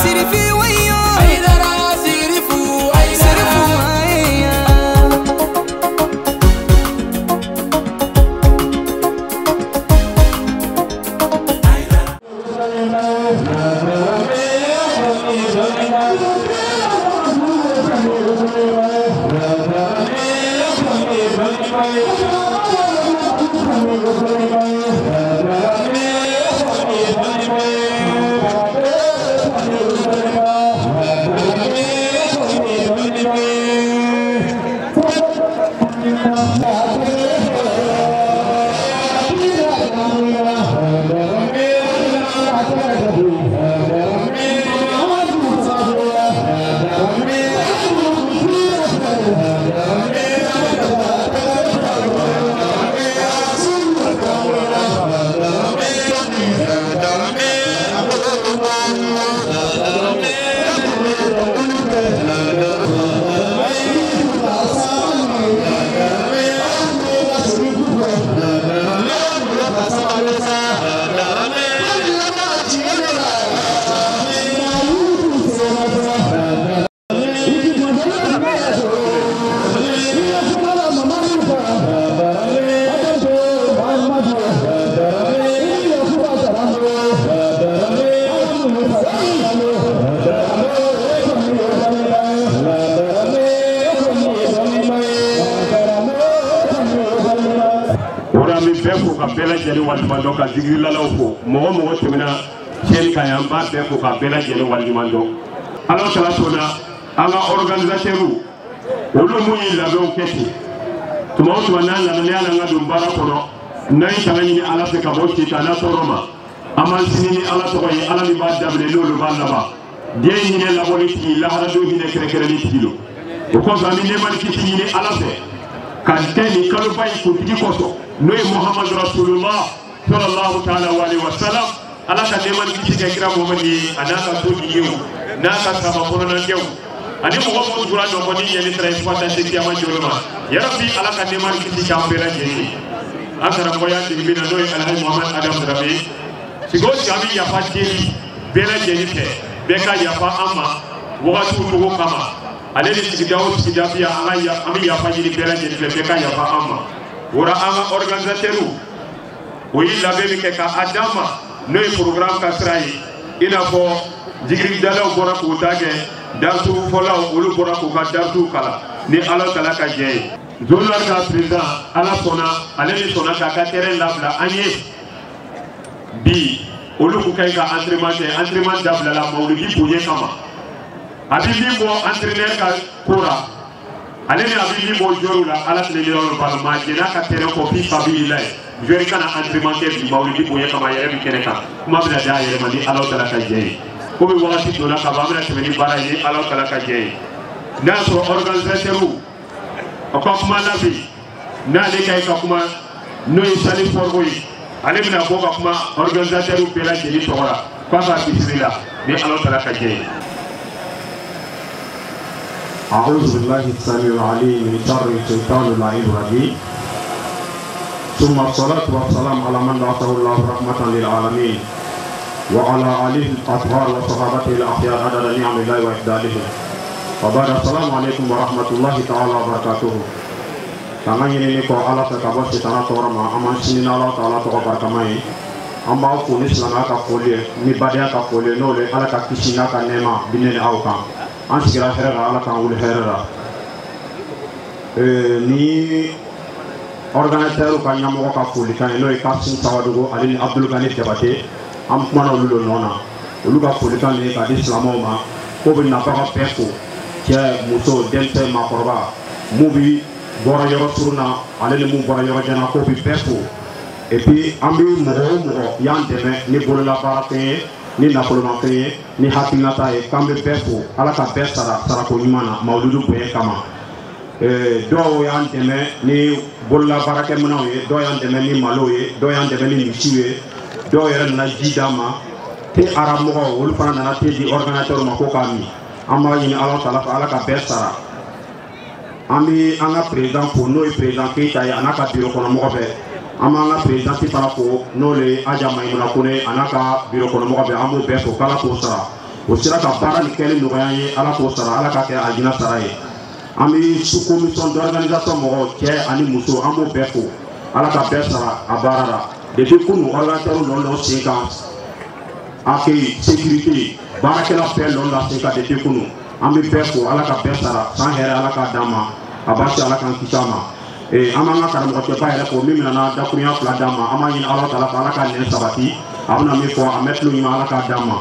Sirifi wayo Aidara sirifu bela jeli walimando ka zigiri lalaw ko mogo temena chen kayamba be ko ka bela jeli walimando alors sala sona anga organisateur olu mu yi labe keti tuma o tuma nan la ne ala ngadu bara kono nay tangani ala fe ka bo kita na toroma amal sinini ala to ko ala mi ba dable lolu ba laba de ni ne la boliti la harado hine kere kere ni tilo ko zami ne man kiti ni ala fe kan teni kalu bay ko tigi koso noy Muhammad Rasulullah sallallahu ta'ala alaihi wasallam ala ka de man kiti ke kira Muhammadi anaka to diyo naka sama kono na dew ani mo ko dura do ko ni yeli tra fata ci ya ma jolma ya rabbi ala ka de man kiti ka bela jeni akara ko ya dibi na noy alhaji Muhammad Adam Rabi sigo ci abi ya fateli bela jeni te be ka ya fa amma wakati to ko kama ale ni ci dawo ci dafiya ala ya ami ya fa jini bela jeni be ka ya fa amma wora ama organisateur o yi labe mi ke ka adama no programme ka trai ina fo jigri dalaw bora ko tage dartu folaw olu bora ko ka dartu kala ni ala kala ka je zolar ka président ala sona ale ni sona ka terrain labla anye bi olu ko kay ka entraînement dabla la mawlidi boye kama abibi bo entraîneur ka kora ale ni abibi bo jorula ala tele lolo bal ma jena ka terrain ko fi sabilillah jori kana entraînement bi mawlidi boye kama yere bi kene ka kuma bla da yere mandi ala kala ka je ko be wakati do la ka ba mena tele bara yi ala kala ka je na so organisateur ko kuma nabi na le kay ka kuma no sali forboyi ale bina ko ka kuma organisateur bela jeli tora fa ba bismillah ni ala kala ka je أعوذ بالله السميع العليم من شر الشيطان اللعين الرجيم ثم الصلاة والسلام على من بعثه الله رحمة للعالمين وعلى آله الأطهار وصحابته الأخيار عدد نعم الله وإفضاله وبعد السلام عليكم ورحمة الله تعالى وبركاته tangan ini ko ala ka kabos tana torama aman sinina ala taala to barkamai amba ko ni slana ka folie ni badia ka folie no le ala ka kisina ka nema binene awka an sigira herera ala kan wul herera ni organisateur ka nyamo ka fuli kan no e kasin tawadugo ali Abdul Ghani Jabate am kuma no lulo nona ulu ka fuli kan ni ka islamo ma ko bin na ka peko je muso dente ma korba mubi bora yoro surna ale mu bora yoro jana ko bi peko et puis ambi mo yan deme ni bolo la barake ni nakolomafeye ni hakinata ye kambe peko ala ka be sara ko nyumana mawludu boye kama do yan deme ni bolla barake munaw ye do yan deme ni malo ye do yan deme ni misiwe do yere na jidama te aramo wol fana na te di organisateur ma ko kami amma yini ala taala ala ka be sara ami anga président ko no président ke tay anaka biro ko mo be amanga président ti para ko no le aja mai mona kone anaka biro ko mo be amu be ko kala ko sara o sera ka baara ni kɛli nɔgɔya ye ala k'o sara ala ka kɛ ajina sara ye an bɛ sous commission d'organisation mɔgɔw cɛ ani muso an b'o bɛɛ fo ala ka bɛɛ sara a baara la depuis kunu organisateurs lɔn sen kan accueil sécurité baarakɛla bɛɛ lɔn la sen kan depuis kunu an bɛ bɛɛ fo ala ka bɛɛ sara san hɛrɛ ala k'a d'an ma a b'a se ala k'an kisi a ma an b'an ka karamɔgɔcɛba yɛrɛ fo min minɛna dakurunya 2 d'an ma an b'a ɲini ala ta'ala fɛ ala ka nɛn sabati a bɛna min fɔ a mɛ tulo ɲuman ala k'a d'an ma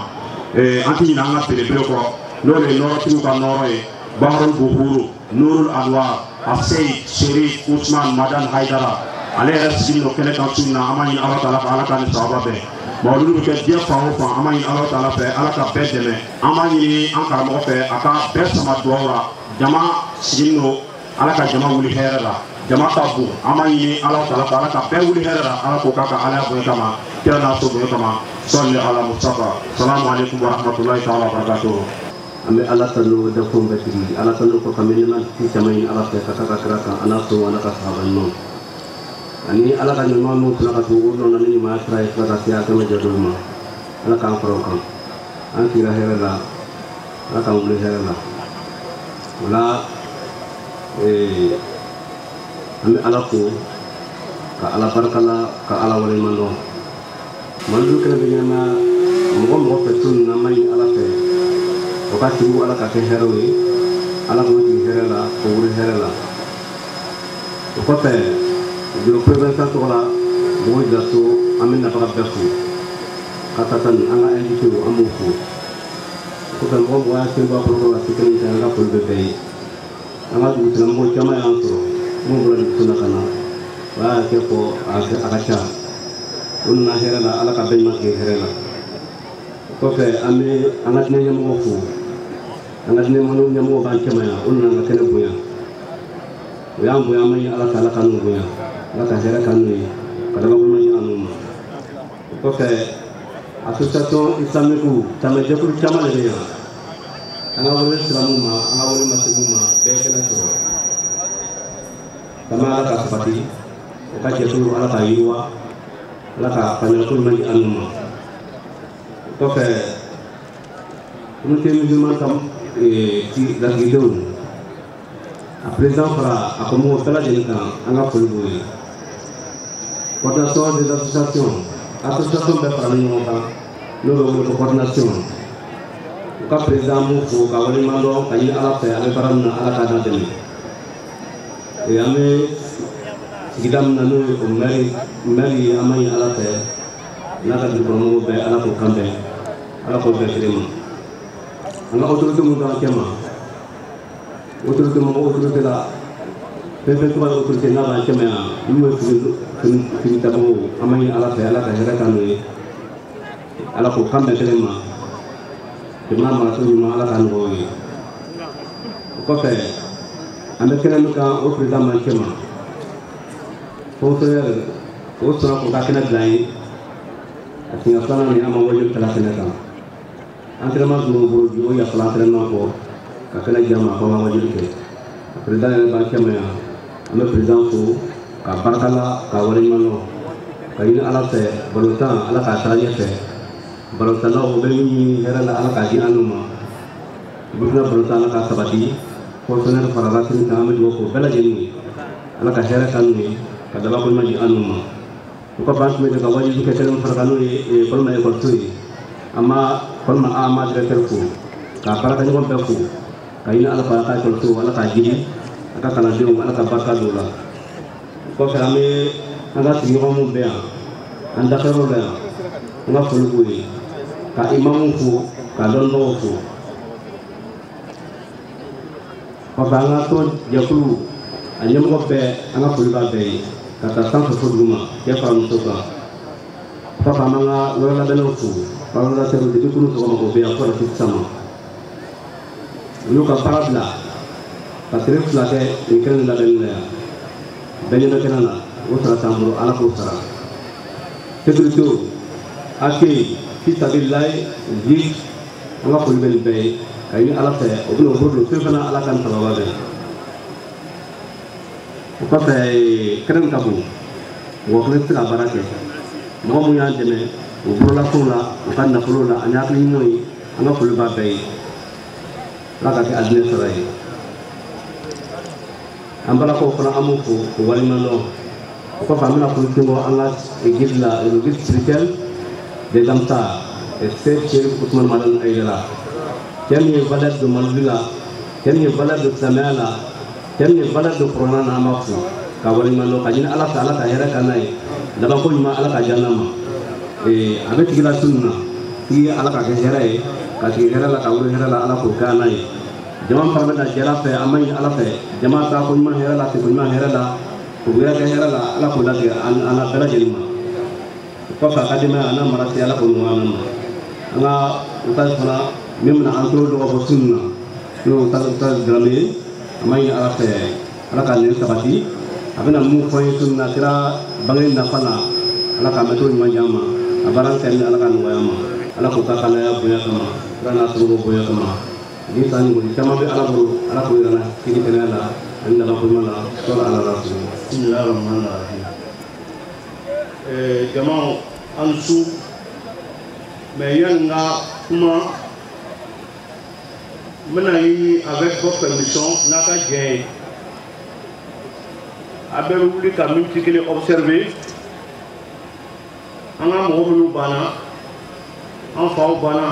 an ti ɲinɛ an ka belebele kɔ n'o de ye nɔrɔtigiw ka nɔrɔ ye Baharul Buhuru Nurul Anwar Asei Sherif Usman Madan Haidara ale yɛrɛ sigilen don kɛnɛ kan sun na an b'a ɲini ala ta'ala fɛ ala ka nin sababa bɛn olu bɛ kɛ diɲɛ fan o fan an b'a ɲini ala ta'ala fɛ ala ka bɛɛ dɛmɛ an b'a ɲini an karamɔgɔ fɛ a ka bɛɛ sama dugawu la jama sigilen don ala ka jama wuli hɛrɛ la jama ka bon an b'a ɲini ala ta'ala fɛ ala ka bɛɛ wuli hɛrɛ la ala k'o k'a ka ala bonya kama kira n'a so bonya kama sɔli ala mustafa salamu alaikum wa rahmatullahi ta'ala wa barakatuh an bɛ ala tanu da kun bɛɛ tigi ala tanu ko kami na ti caman ɲini ala fɛ ka taa ka kira kan ana so ana ka sahaba ɲuman ani ala ka ɲuman minnu fila ka tugu o nɔnɔ ni ɲuman sira ye fila ka se a kɛmɛ jɛ dɔw ma ala k'an fara o kan an sigira hɛrɛ la ala k'an wuli hɛrɛ la o la an bɛ ala fo ka ala barika la ka ala waleɲuman dɔn malilu kɛnɛ bɛ ɲɛnama mɔgɔ mɔgɔ fɛ so nin na ma ɲini ala fɛ o ka tigiw ala ka kɛ hɛrɛw ye ala k'o jigi hɛrɛ la k'o wuli hɛrɛ la o kɔfɛ bureau prévention tɔgɔ la mɔgɔw jira so an bɛ nafaga bɛɛ fo ka taa tan an ka invité an b'o fo o kɔfɛ mɔgɔ mɔgɔ y'a sen bɔ a kɔrɔ la se kelen kɛ an ka foli bɛ bɛɛ ye an ka dugutigilamɔgɔw caman y'an sɔrɔ mun bɔra dugu na ka na o y'a kɛ fɔ a ka ca o nana hɛrɛ la ala ka bɛɛ ɲuman tigɛ hɛrɛ la o kɔfɛ an bɛ an ka diinɛ ɲɛmɔgɔ fo an ka diinɛ ɲɛmɔgɔ b'an cɛman yan o nana an ka kɛnɛ bonya o y'an bonya an bɛ ɲini ala fɛ ala ka n'u bonya ala ka hɛrɛ k'an n'u ye ka dabakoɲuman di an n'u ma o kɔfɛ association islamique tamajɛkulu caman de bɛ yan an ka wele silamɛw ma an ka wele masigiw ma bɛɛ kɛnɛ sɔrɔ kama ala ka sabati o ka jɛkulu ala ka yiriwa ala ka faamuyali ko ɲuman di an n'u ma o kɔfɛ communauté musulmane ka lasigidenw a président fara a ko mɔgɔw bɛɛ lajɛlen kan an ka foli b'o ye coordination des associations bɛɛ faralen ɲɔgɔn kan n'o bɛ wele ko coordination u ka président m'o fo ka waleɲuman dɔn ka ɲini ala fɛ a bɛ baara min na ala k'a dɛmɛ an bɛ sigida min na n'o ye o maire ye an b'a ɲini ala fɛ n'a ka dugukɔnɔmɔgɔw bɛɛ ala k'o kan bɛn ala k'o bɛn kelen ma an ka autorité minnu b'an cɛ ma autorité mɔgɔ autorité la fɛn fɛn tɔgɔ ye autorité n'a b'an cɛ ma yan n'u ye fini tabagaw an b'a ɲini ala fɛ ala ka hɛrɛ k'an n'o ye ala k'o kan bɛn kelen ma jamana maracogo ɲuman ala k'a nɔgɔya o ye o kɔfɛ an bɛ kɛnɛ min kan o président b'an cɛ ma fonctionnaire o sɔnna k'o ka kɛnɛ bila ye a siɲɛ filanan ni an ma wajulu kɛla kɛnɛ kan entraînement tun b'o bolo bi o yafala entraînement kɔ ka kɛnɛ di an ma k'an ka wajulu kɛ a président yɛrɛ b'an cɛ ma yan an bɛ président fo ka barika la ka waleɲuman dɔn ka ɲini ala fɛ balontan ala k'a taga ɲɛfɛ balontannaw o bɛ min ɲini hɛrɛ la ala k'a di an n'u ma burukina balontan ala k'a sabati fonctionnaire farala sini kan an bɛ dugawu k'o bɛɛ lajɛlen ye ala ka hɛrɛ k'an n'u ye ka dabakoɲuman di an n'u ma o kɔfɛ an tun bɛ ka wajulu kɛ kelen fara kan n'o ye kɔlɔma ekɔliso ye an ma kɔlɔma a ma directeur fo k'a baarakɛɲɔgɔn bɛɛ fo ka ɲini ala fɛ a ka ekɔliso ala k'a jigi a ka kalandenw ala ka barika don o la o kɔfɛ an bɛ an ka sigiɲɔgɔn minnu bɛ yan an dakɛyɔrɔw la yan an ka foli b'o ye ka imamuw fo ka dɔnnibagaw fo kɔfɛ an ka tɔn jɛkulu a ɲɛmɔgɔ bɛɛ an ka foli b'a bɛɛ ye ka taa sanfɛ fo duguma cɛ fara muso kan kɔfɛ an b'an ka yɔrɔ labɛnnaw fo parlementaires depuis kunu sɔgɔma o bɛ yan fo ka se sisan ma u y'u ka baara bila ka tile fila kɛ nin kɛnɛ nin labɛnni la yan bɛɛ ɲɛ bɛ kɛnɛ na o sara t'an bolo ala k'o sara sécurité accueil fisabililayi vie an ka foli bɛ nin bɛɛ ye ka ɲini ala fɛ o bɛna o bolo don fɛn fana ala ka nin sababa bɛn o kɔfɛ kɛnɛ min ka bon mɔgɔ kelen tɛ se ka baara kɛ mɔgɔ minnu y'an dɛmɛ o bololafɛnw la u ka nafolo la ani hakili ɲumanw ye an ka foli b'a bɛɛ ye ala ka kɛ alinɛ sara ye an balakaw fana an b'u fo k'u waleɲumandɔn o kɔfɛ an bɛna foli tɛngɔ an ka église la l'église chrétienne des Amsar et Cheikh Ousmane Madan Aïdara quelle est la valeur de Malvila quelle est la valeur de Samia la quelle est la valeur de Corona na ma fo ka waleɲumandɔn ka ɲini ala fɛ ala ka hɛrɛ ka n'a ye laban ko ɲuman ala ka diya n'a ma a bɛ tigi la su nin na k'i ala ka kɛ hɛrɛ ye ka tigi hɛrɛ la ka wuli hɛrɛ la ala k'o kɛ n'a ye jama fana bɛ na jɛra fɛ an ma ɲini ala fɛ jama ta ko ɲuman hɛrɛ la tɛ ko ɲuman hɛrɛ la o wɛrɛ kɛ hɛrɛ la ala k'o latigɛ an na bɛɛ lajɛlen ma o kɔfɛ a ka denbaya an n'a mara se ala k'o nɔgɔya an ma an ka ustaz fana min bɛna an tolo dɔgɔ fɔ su nin na n'o ustaz Dramé ye an ma ɲini ala fɛ ala ka nɛn sabati a bɛna mun fɔ n ye su nin na kɛra bange nafa la ala k'a mɛn cogo ɲuman di an ma a baara kɛ ni ala ka nɔgɔya an ma ala k'o ka kalaya bonya kama ala n'a sababu bonya kama ni san ni caman bɛ ala bolo ala k'o yira kini kɛnɛya la ani laban ko ɲuman la sɔrɔ ala la bismillahirrahmanirrahim jama an su mais yan n ka kuma n bɛna yi avec votre permission n'a ka jɛ ye a bɛɛ bɛ wuli ka miniti kelen observer an ka mɔgɔ minnu banna an faw banna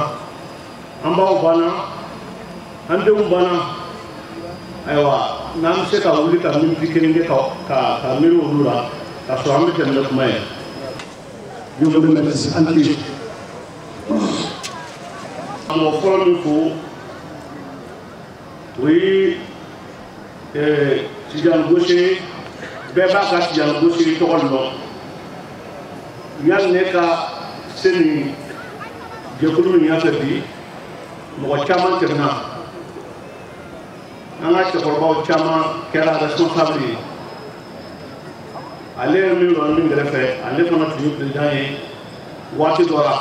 an baw banna an denw banna ayiwa n'an bɛ se ka wuli ka miniti kelen kɛ ka miiri olu la ka sɔrɔ an bɛ tɛmɛ ni kuma ye. Je vous remercie. an mɔgɔ fɔlɔ min fo o ye Tidiane Gosé bɛɛ b'a ka Tidiane Gosé tɔgɔ dɔn yanni ne ka se nin jɛkulu min ɲɛfɛ bi mɔgɔ caman tɛmɛna an ka cɛkɔrɔbaw caman kɛra responsable ye ale ye min lɔn min kɛrɛfɛ ale fana tun ye président ye waati dɔ la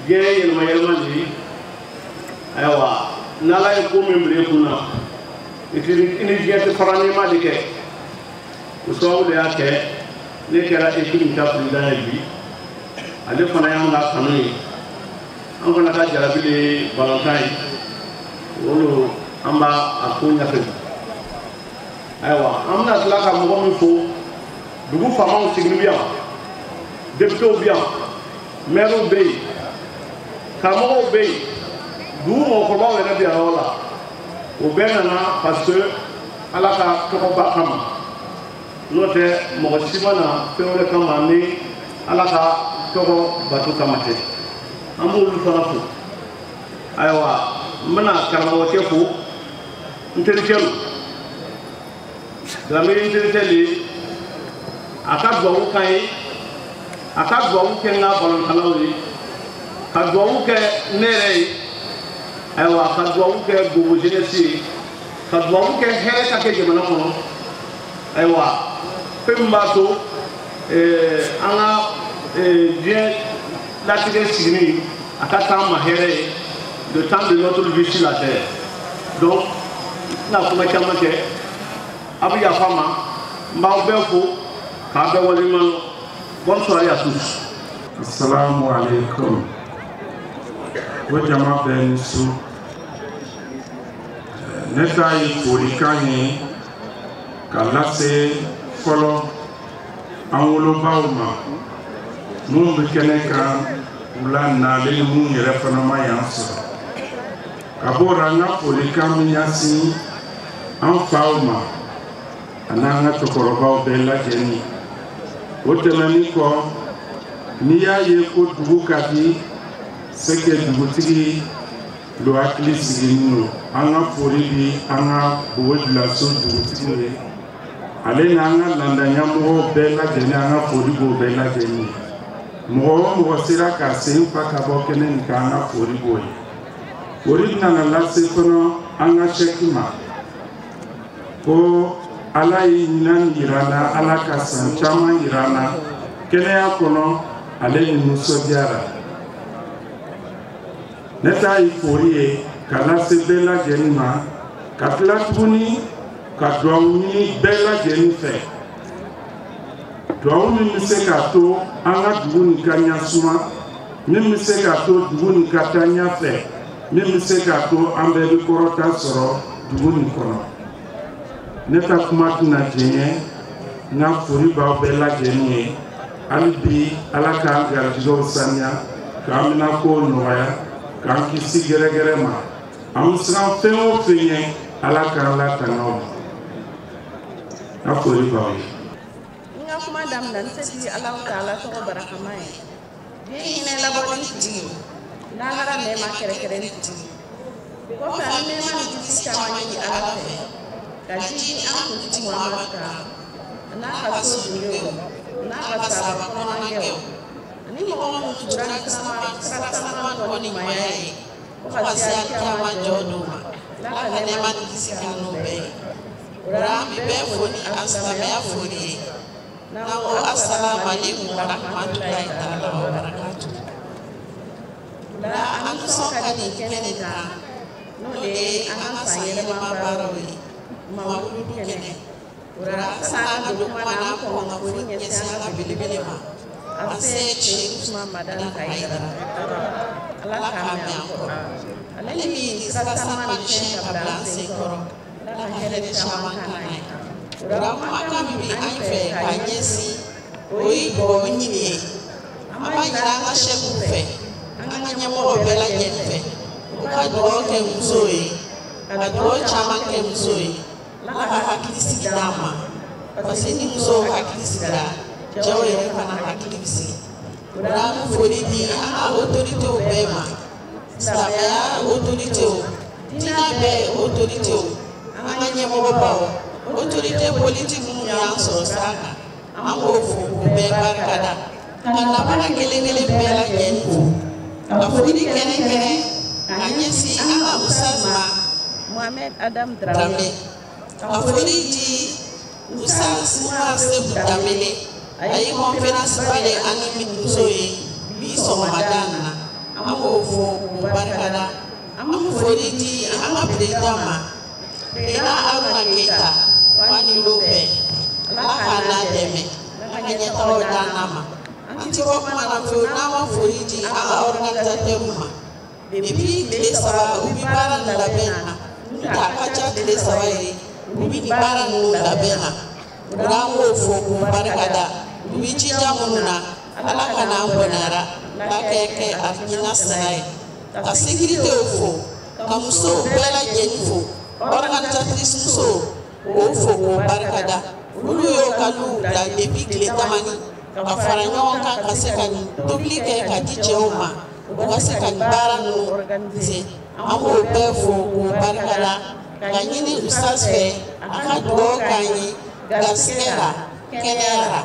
diɲɛ ye yɛlɛma yɛlɛma de ye ayiwa n'ala ye ko min bila i kun na i ni diɲɛ tɛ fara nɛma de kɛ o sababu de y'a kɛ ne kɛra équipe min ka président ye bi ale fana y'an ka kanu ye an fana ka jarabi de ye balontan ye olu an b'a a ko ɲɛfɛ ayiwa an bɛna tila ka mɔgɔ min fo dugu faamaw sigili bɛ yan députéw bɛ yan maires bɛ yen karamɔgɔw bɛ yen dugu mɔgɔkɔrɔbaw yɛrɛ bɛ yan yɔrɔ la o bɛɛ nana parce que ala ka tɔgɔba kama n'o tɛ mɔgɔ si ma na fɛn wɛrɛ kama ni ala ka tɔgɔ bato kama tɛ an b'olu fana fo ayiwa n bɛna karamɔgɔkɛ fo n terikɛ don Dramé n terikɛ de ye a ka duwawu kan ye a ka duwawu kɛ n ka balontannaw ye ka duwawu kɛ ne yɛrɛ ye ayiwa ka duwawu kɛ Bobo jeunesse ye ka duwawu kɛ hɛrɛ ka kɛ jamana kɔnɔ ayiwa fɛn min b'a to an ka diɲɛ latigɛ sigini a ka k'an ma hɛrɛ ye le temps de notre vie sur la terre donc n tɛna kuma caman kɛ a bɛ yafa n ma n b'aw bɛɛ fo k'a bɛɛ waleɲuman dɔn bonne soirée à tous. Assalamu alaikum. O jama bɛɛ ni su. Ne ta ye folikan ye ka lase fɔlɔ an wolobaw ma minnu bɛ kɛnɛ kan u la nalen ni minnu yɛrɛ fana ma yan sɔrɔ. Ka b'o la n ka folikan min ɲɛsin an faw ma ani an ka cɛkɔrɔbaw bɛɛ lajɛlen. O tɛmɛnen kɔ n'i y'a ye ko dugu ka di c'est que dugutigi lo hakili sigilen don an ka foli bi an ka Bobo Dioulasso dugutigi ye ale n'an ka landa ɲɛmɔgɔw bɛɛ lajɛlen an ka foli b'o bɛɛ lajɛlen ye mɔgɔ o mɔgɔ sera ka sen fa ka bɔ kɛnɛ nin kan an ka foli b'o ye foli nana lase fana an ka chɛki ma ko ala ye ɲinan yira n na ala ka san caman yira n na kɛnɛya kɔnɔ ale ni nisɔndiyara ne ta ye foli ye ka lase bɛɛ lajɛlen ma ka tila tuguni ka duwawu ɲini bɛɛ lajɛlen fɛ duwawu min bɛ se k'a to an ka dugu nin ka ɲɛsuma min bɛ se k'a to dugu nin ka taa ɲɛfɛ min bɛ se k'a to an bɛɛ bɛ kɔrɔta sɔrɔ dugu nin kɔnɔ ne ka kuma tɛna jɛɲɛ n ka foli b'aw bɛɛ lajɛlen ye hali bi ala k'an garijɛgɛw saniya k'an bɛna kow nɔgɔya k'an kisi gɛrɛgɛrɛ ma an bɛ siran fɛn o fɛn ye ala k'an latanga o ma n ka foli b'aw ye. n ka kuma daminɛ n tɛ di ala ta'ala tɔgɔ barakama ye den hinɛ labɔlen tigi lahara nɛɛma kɛrɛkɛrɛn tigi kɔfɛ an nɛɛma ni kisi caman ɲini ala fɛ ka jigi an kuntigi muhamadu kan n'a ka so dunkew n'a ka sahaba kɔnɔmankɛw ani mɔgɔ minnu tugura ni sira taama kɔ ni ɲumanya ye fo ka se a kiyama jɔ d'u ma ala ka nɛɛma ni kisi ka n'u bɛɛ ye o la an bɛ bɛɛ fo ni asilamɛya foli ye n'an ko asalamu aleykum wa rahmatulahi taala wa barakatuh. La an bɛ sɔn ka nin kɛnɛ nin kan n'o de ye an ka san yɛlɛma baaraw ye mawuludu kɛnɛ o la san ka don kuma na an kɔn ka foli ɲɛsin an ka belebele ma a bɛ se cɛ Usman Madani Kayidara ala k'a mɛn an kɔrɔ ale ni sira taama ni fɛn ka bila an sen kɔrɔ ala ka hɛrɛ caman k'an n'a ye o la kumakan min bɛ an fɛ k'a ɲɛsin o ye dugawu ɲini ye an b'a ɲini an ka sɛkiw fɛ an ka ɲɛmɔgɔ bɛɛ lajɛlen fɛ u ka dugawu kɛ musow ye ka dugawu caman kɛ musow ye ala ka hakili sigi d'an ma parce que ni musow hakili sigira cɛw yɛrɛ fana hakili bɛ sigi o la an bɛ foli di an ka autoritew bɛɛ ma silamɛya autoritew diinɛ bɛɛ autoritew an ka ɲɛmɔgɔbaw autorité politique minnu y'an sɔrɔ sira kan an b'o fo k'u bɛɛ barika da ka lamara kelen-kelen bɛɛ lajɛlen fo ka foli kɛrɛnkɛrɛn ka ɲɛsin an ka Ustaz Mohamed Adam Dramé ka foli di Ustaz Umar Sefu Damele a ye conférence ba de an ni muso ye bi sɔgɔmada na an b'o fo k'u barika da an bɛ foli di an ka président ma président Haruna Keita wani lobe ala ka na dɛmɛ ala ka ɲɛtagaw d'an ma an ti bɔ kuma na fewu n'an ma foli di an ka organisateur ma depuis tile 3 u bi baara nin labɛn na n'o tɛ a ka ca tile 3 ye u bi nin baara ninnu labɛn na o la an b'o fo k'u barika da u bi jija minnu na ala ka n'an bɔnɛra ala kɛ a ɲina sira ye ka sécuritéw fo ka musow bɛɛ lajɛlen fo organisatrice musow o fo k'o barika da olu y'o ka luw bila depuis tile damani ka fara ɲɔgɔn kan ka se ka tobili kɛ ka di cɛw ma u ka se ka baara ninnu organiser an b'o bɛɛ fo k'o barika da ka ɲini Ustaz fɛ a ka dugawu k'an ye garisigɛ la kɛnɛya la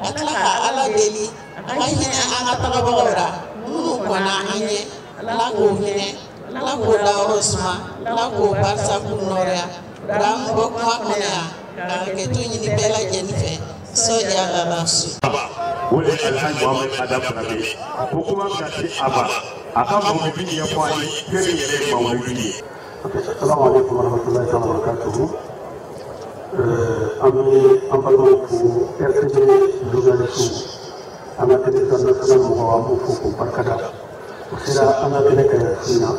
ka tila ka ala deli a ka hinɛ an ka tagabagaw la minnu kɔnna an ye ala k'o hinɛ ala k'o dayɔrɔ suma ala k'o barisaku nɔrɔya ram bɔ kuma kɔnɔ yan ka hakɛto ɲini bɛɛ lajɛlen fɛ sɔdi ala rasu o de ye Alhaji Mohamed Adam Dramé ko kuma bɛna se a ma a ka mawuludi ɲɛfɔ an ye fɛn min yɛrɛ ye mawuludi ye. Assalamu alaikum warahmatullahi wabarakatuh. An balimaw fo RTT journaliste an ka télévision nationale mɔgɔw an b'u fo k'u barika da o sera an ka kɛnɛ kɛ fin na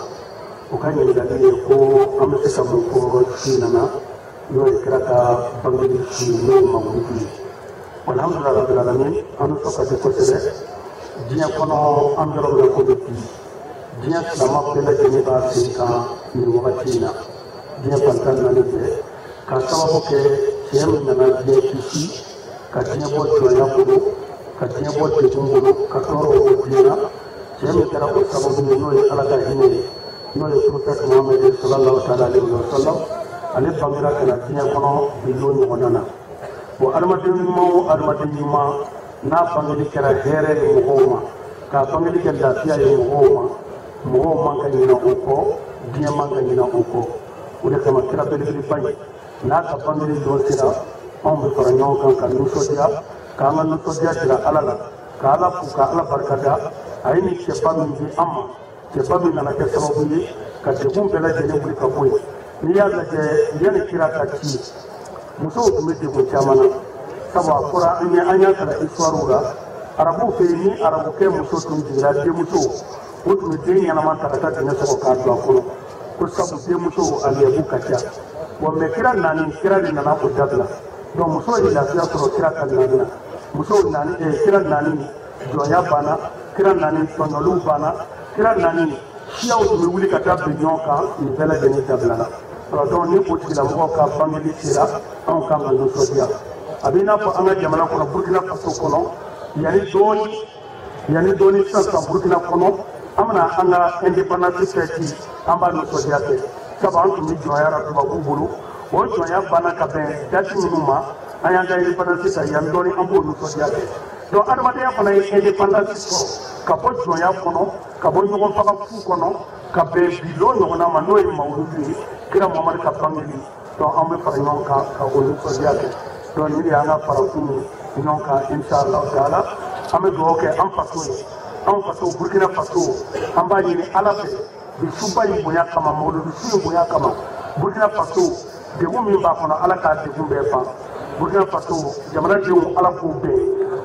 o ka ɲininkali ye ko an bɛ se ka mun fɔ fin nana n'o ye kira ka bangeli fin n'o ye mawuludi ye. Alhamdulilahi rabbil alamin an bɛ fɔ ka se kosɛbɛ diɲɛ kɔnɔ an bɛ yɔrɔ min na ko bi diɲɛ silamɛ bɛɛ lajɛlen b'a sen kan nin wagati in na diɲɛ fantan naani bɛɛ ka sababu kɛ cɛ min nana diɲɛ kisi ka diɲɛ bɔ jɔnya bolo ka diɲɛ bɔ degun bolo ka tɔɔrɔ bɔ diɲɛ na cɛ min kɛra o sababu ye n'o ye ala ka hinɛ ye n'o ye prophète Mohammed sallallahu alaihi wa sallam ale bangera ka na diɲɛ kɔnɔ bilo ɲɔgɔnna na bon adamaden ɲuman o adamaden ɲuman n'a bangeli kɛra hɛrɛ ye mɔgɔw ma k'a bangeli kɛ lafiya ye mɔgɔw ma mɔgɔw man ka ɲinɛ o kɔ diɲɛ man ka ɲinɛ o kɔ o de kama kira belebeleba ye n'a ka bangeli dɔ sera anw bɛ fara ɲɔgɔn kan ka nisɔndiya k'an ka nisɔndiya jira ala la ka ala fo ka ala barikada a ye nin cɛba min di an ma cɛba min nana kɛ sababu ye ka degun bɛɛ lajɛlen wuli ka bɔ yen n'i y'a lajɛ yanni kira ka ci musow tun bɛ degun caman na sabu a fɔra an y'a kalan histoire la arabu fe ni arabu ke muso tun jigira denmuso o tun bɛ den ɲɛnama ta ka taa dingɛ sɔgɔ k'a don a kɔnɔ ko sabu denmuso a lebu ka ca wa mɛ kira naani kira de nana o dabila donc muso ye lafiya sɔrɔ kira ka naani na muso naani kira naani jɔnya banna kira naani tɔɲɔliw banna kira naani siyaw tun bɛ wuli ka taa bin ɲɔgɔn kan nin bɛɛ lajɛlen dabila la alors donc ni o tigilamɔgɔw ka bangeli sera anw kan ka nisɔndiya a bɛ i n'a fɔ an ka jamana kɔnɔ burukina faso kɔnɔ yanni dɔɔni sisan burukina kɔnɔ an bɛna an ka indépendance fête an b'a nisɔndiya kɛ sabu an tun bɛ jɔnya la tubabuw bolo o jɔnya banna ka bɛn date minnu ma an y'an ka indépendance ta yanni dɔɔni an b'o nisɔndiya kɛ donc adamadenya fana ye indépendance sɔrɔ ka bɔ jɔnya kɔnɔ ka bɔ ɲɔgɔn faga fu kɔnɔ ka bɛn bilo ɲɔgɔnna ma n'o ye mawuludu ye kira mamadu ka bangeli donc an bɛ fara ɲɔgɔn kan ka o nisɔndiya kɛ donc nin de y'an ka farakun ye ɲɔgɔn kan inshallah taala an bɛ dugawu kɛ an faso ye an faso burkina faso an b'a ɲini ala fɛ bi suba in bonya kama mawuludu su in bonya kama burkina faso degun min b'a kɔnɔ ala k'a degun bɛɛ ban burkina faso jamanadenw ala k'u bɛn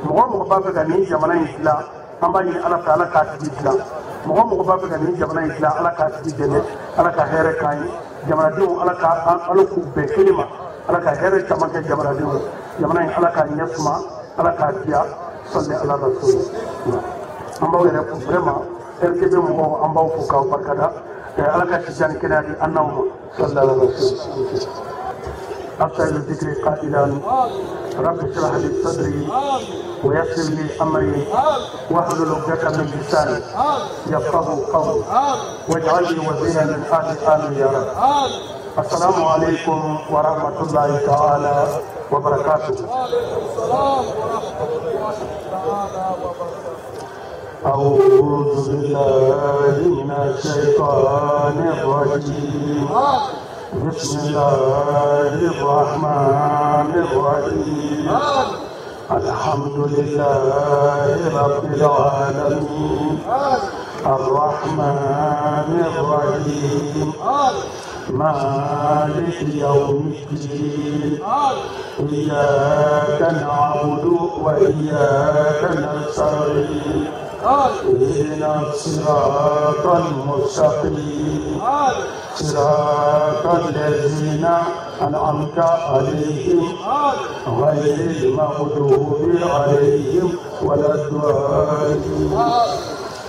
mɔgɔ mɔgɔ b'a fɛ ka nin jamana in dilan an b'a ɲini ala fɛ ala k'a tigi dilan mɔgɔ mɔgɔ b'a fɛ ka nin jamana in dilan ala k'a tigi dɛmɛ ala ka hɛrɛ k'an ye jamanadenw ala k'u bɛn kelen ma ala ka hɛrɛ caman kɛ jamanadenw jamana in ala k'a ɲɛ suma ala k'a diya sɔli ala rasuli an b'aw yɛrɛ fo vraiment RTB mɔgɔw an b'aw fo k'aw barikada ala ka kisi ani kɛnɛya di an n'aw ma sɔli ala rasuli أبتعد ذكري قائلا رب اشرح لي صدري ويسر لي أمري واحلل عقدة من لساني يفقه قولي واجعل لي وزيرا من أهل آمين يا رب السلام عليكم ورحمة الله تعالى وبركاته أعوذ بالله من الشيطان الرجيم بسم الله الرحمن الرحيم الحمد لله رب العالمين الرحمن الرحيم مالك يوم الدين إياك نعبد وإياك نستعين اهدنا الصراط المستقيم صراط الذين أنعمت عليهم غير المغضوب عليهم ولا الضالين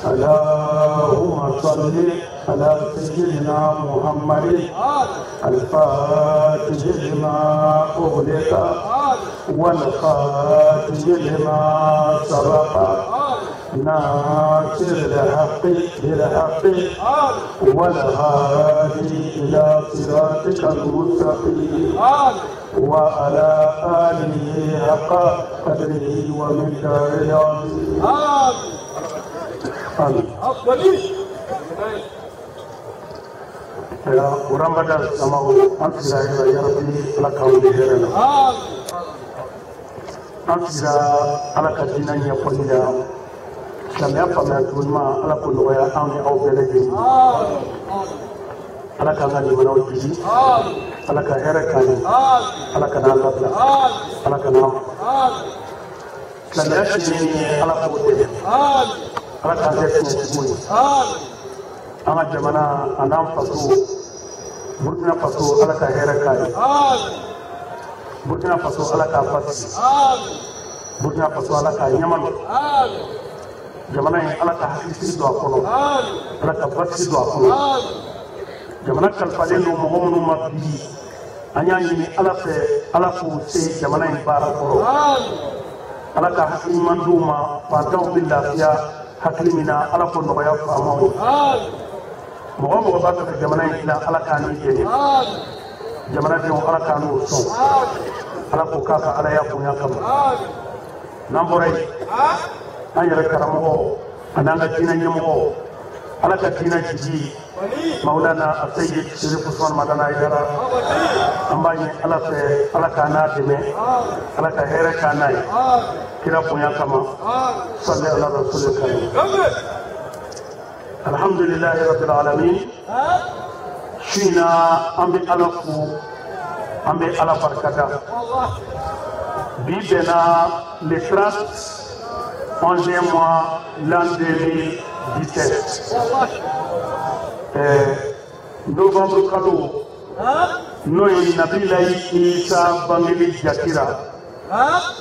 اللهم صل على سيدنا محمد الفاتح لما أغلق والخاتم لما سبق ناصر الحق بالحق والهادي إلى صراطك المستقيم وعلى آله حق قدره ومقداره العظيم Ramadan sama antara ya Rabbi lakau diherana antara ala kadinanya polida sampai apa tunma ala kunoya ame au belegi ala kana di mana uji ala ka herakani ala kana labla ala kana sampai sini ala kude ala kana sini ama jamana anam faso burkina faso ala ka hɛrɛ k'a ye burkina faso ala k'a basigi burkina faso ala k'a ɲɛmalo jamana in ala ka hakilisigi don a kɔnɔ ala ka basigi don a kɔnɔ jamana kalifalen don mɔgɔ minnu ma bi an y'a ɲini ala fɛ ala k'u se jamana in baara kɔrɔ ala ka hakili ɲuman d'u ma fantanw bɛ lafiya hakili min na ala k'o nɔgɔya faamaw ye mɔgɔ mɔgɔ b'a fɛ ka jamana in dilan ala k'a ni dɛmɛ jamanadenw ala k'a n'o sɔn ala k'o k'a ka alaya bonya kama n'an bɔra yen an yɛrɛ karamɔgɔ an'an ka diinɛ ɲɛmɔgɔ ala ka diinɛ jigi maulana asayid sherif usman madana aidara an b'a ɲini ala fɛ ala k'a n'a dɛmɛ ala ka hɛrɛ k'a n'a ye kira bonya kama salli ala rasulil karim alhamdulillah rabbil alamin shina ambe alafu ambe ala barkata bi bena le 30 11e mois l'an 2017. Novembre kalo n'o ye Nabilayi Isa Bangeli Jakira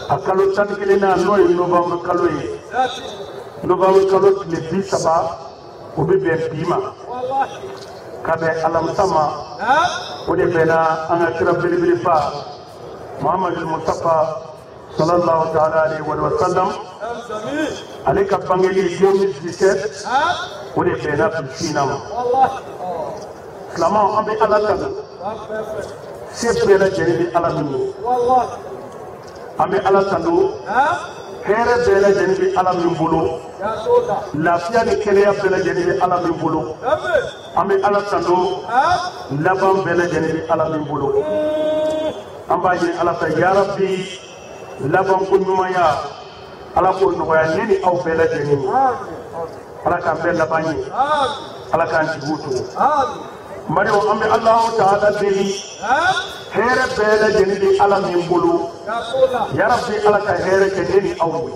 a kalo 11 na n'o ye novembre kalo ye. Novembre kalo tile 30 o bɛ bɛn bi ma ka bɛn alamisa ma o de bɛnna an ka kira belebeleba Muhamadu Mustafa sallallahu ta'ala alayhi wa sallam ale ka bangeli 2017 o de bɛnna bi sina ma. Silamɛw an bɛ Ala tanu se bɛɛ lajɛlen bɛ Ala min ye. An bɛ Ala tanu hɛrɛ bɛɛ lajɛlen bɛ Ala min bolo, lafiya ni kɛnɛya bɛɛ lajɛlen bɛ Ala min bolo. An bɛ Ala tanu laban bɛɛ lajɛlen bɛ Ala min bolo. An b'a ɲini Ala fɛ ya Rabbi laban ko ɲumanya Ala k'o nɔgɔya ne ni aw bɛɛ lajɛlen ye. Ala k'an bɛɛ laban ye, Ala k'an jigiw to. Mariam an bɛ Alahu Ta'ala deli hɛrɛ bɛɛ lajɛlen bɛ Ala min bolo. Ya Rabbi Ala ka hɛrɛ kɛ ne ni aw ye,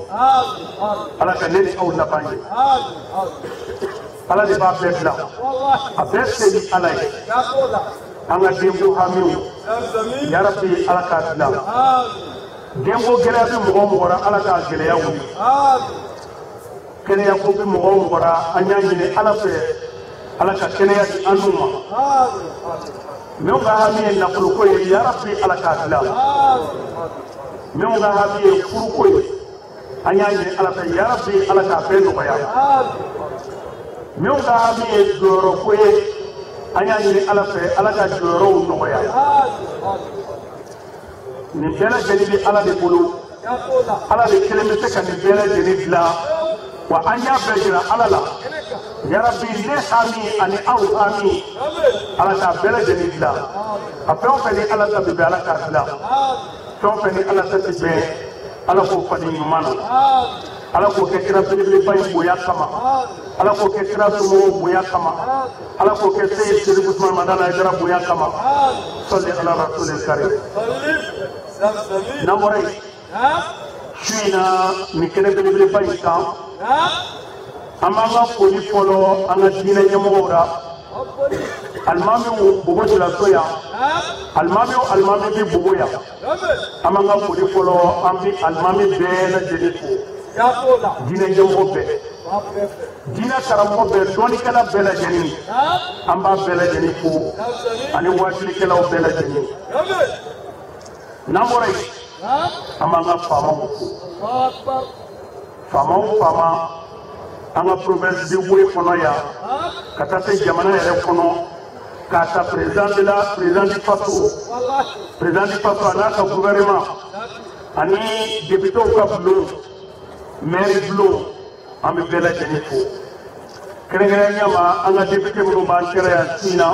Ala ka ne ni aw laban ye. Ala de b'a bɛɛ bila, a bɛɛ se ni Ala ye. An ka denko hamiw, Ya Rabbi Ala k'a dilan. Denko gɛlɛya bɛ mɔgɔ o mɔgɔ la Ala k'a gɛlɛya wuli. Kɛnɛya ko bɛ mɔgɔ o mɔgɔ la an y'a ɲini Ala fɛ Ala ka kɛnɛya di an n'u ma. Minnu ka hami ye nafoloko ye Ya Rabbi Ala k'a dilan. Minnu ka hami ye furuko ye an y'a ɲini Ala fɛ Ya Rabbi Ala k'a bɛɛ nɔgɔya. Minnu ka hami ye jɔyɔrɔko ye an y'a ɲini Ala fɛ Ala ka jɔyɔrɔw nɔgɔya. Nin bɛɛ lajɛlen bɛ Ala de bolo. Ala de kelen bɛ se ka nin bɛɛ lajɛlen dilan wa an y'a bɛɛ jira Ala la. Ya Rabbi ne hami ani aw hami Ala k'a bɛɛ lajɛlen dilan. A fɛn o fɛn ni Ala ta bɛ bɛn Ala k'a dilan. Fɛn o fɛn ni Ala ta tɛ bɛn Ala k'o falen ɲuman na. Ala k'o kɛ kira belebeleba in bonya kama. Ala k'o kɛ kira somɔgɔw bonya kama. Ala k'o kɛ Seyid Sirif Usman Madana Aidara bonya kama. Salli ala rasulil karim. N'an bɔra yen su in na nin kɛnɛ belebeleba in kan an b'an ka foli fɔlɔ an ka diinɛ ɲɛmɔgɔw la. Alimami Bobo Jilaso yan, alimami o alimami bɛ Bobo yan, an b'an ka foli fɔlɔ an bɛ alimami bɛɛ lajɛlen fo. Diinɛ ɲɛmɔgɔ bɛɛ, diinɛ karamɔgɔ bɛɛ, dɔnnikɛla bɛɛ lajɛlen an b'a bɛɛ lajɛlen fo ani wajilikɛlaw bɛɛ lajɛlen. N'an bɔra yen an b'an ka faamaw fo. Faama o faama an ka province de Woye kɔnɔ yan ka taa se jamana yɛrɛ kɔnɔ k'a ta président du faso a n'a ka gouvernement ani députés ka bulon maire bulon an bɛ bɛɛ lajɛlen fo. Kɛrɛnkɛrɛnnenya ma an ka député minnu b'an kɛrɛ yan sin na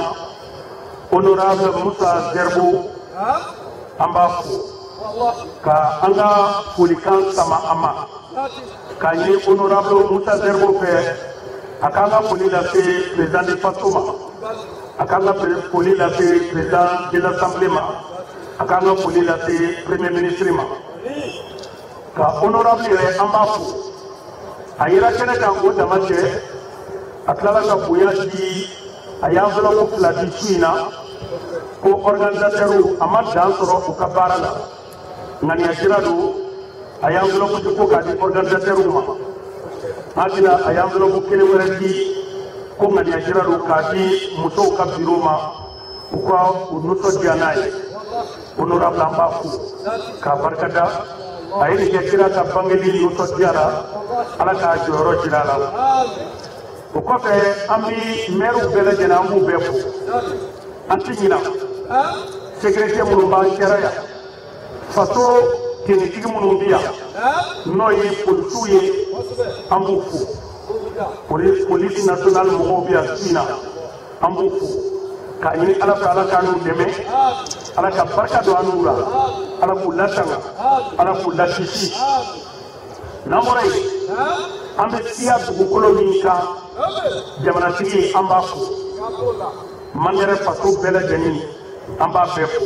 honorable Musa Zerbo an b'a fo ka an ka folikan sama a ma. K'a ɲini honorable Musa Zerbo fɛ a k'an ka foli lase président du faso ma, a k'an ka foli lase président de l'assemblée ma, a k'an ka foli lase premier ministre ma. Ka honorable yɛrɛ an b'a fo a yera kɛnɛ kan o dama cɛ a tilala ka bonya di a y'an enveloppe 2 di su in na ko organisateur a ma dan sɔrɔ u ka baara la ŋaniya sira don. A y'an enveloppe di ko k'a di organisateur ma. An tɛna a y'an enveloppe kelen wɛrɛ di ko ŋaniya sira don k'a di musow ka bureau ma u ka u nisɔndiya n'a ye. Honorable an b'a fo k'a barikada a ye nin kɛ kira ka bangeli nisɔndiyara Ala k'a jɔyɔrɔ jira a la. O kɔfɛ an bɛ maires bɛɛ lajɛlen an b'u bɛɛ fo. An tɛ ɲina sécurité minnu b'an kɛrɛ yan, faso tenitigi minnu bɛ yan n'o ye polisiw ye an b'u fo. Police nationale mɔgɔw bɛ yan su in na an b'u fo k'a ɲini Ala fɛ Ala k'a n'u dɛmɛ, Ala ka barika don an n'u la, Ala k'u latanga, Ala k'u lakisi. N'an bɔra yen an bɛ siya dugukolo min kan jamanatigi an b'a fo. Mangɛrɛ faso bɛɛ lajɛlen an b'a bɛɛ fo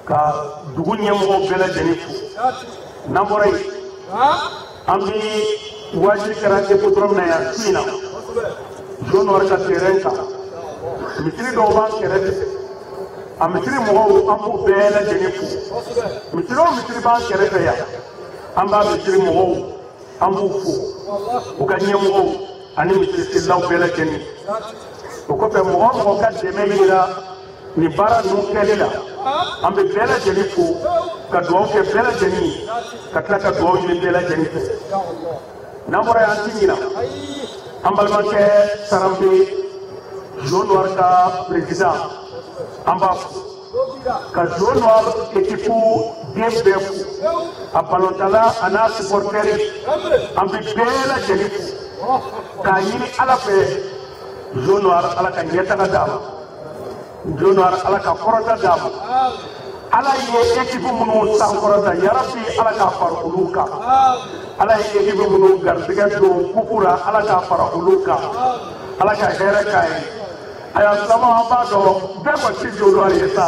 ka dugu ɲɛmɔgɔw bɛɛ lajɛlen fo. N'an bɔra yen ambi wajir karate putrom na ya sina don warka terenka mitri do ban kerete amitri mo ambu bela jenifu mitri ban kerete ya amba mitri mo ambu fu ukanye mo ani mitri silaw bela jeni ko pe mo ka demeyira ni bara nu kelela ambe bela jenifu ka do ke bela jeni ka ka do ni bela jenifu namora antinina ambal manke sarambe zone warka président amba ka zone war équipe DBF apalotala ana supporter ambi bela jenifu ka yini ala fe zone war ala ka nyeta ka dama zone war ala ka korota dama ala ye équipe munu sankorota yarabi ala ka faruluka ala ye équipe munu gardiga do kukura ala ka faruluka ala ka hera kai aya sama amba do be ko ci do ari sa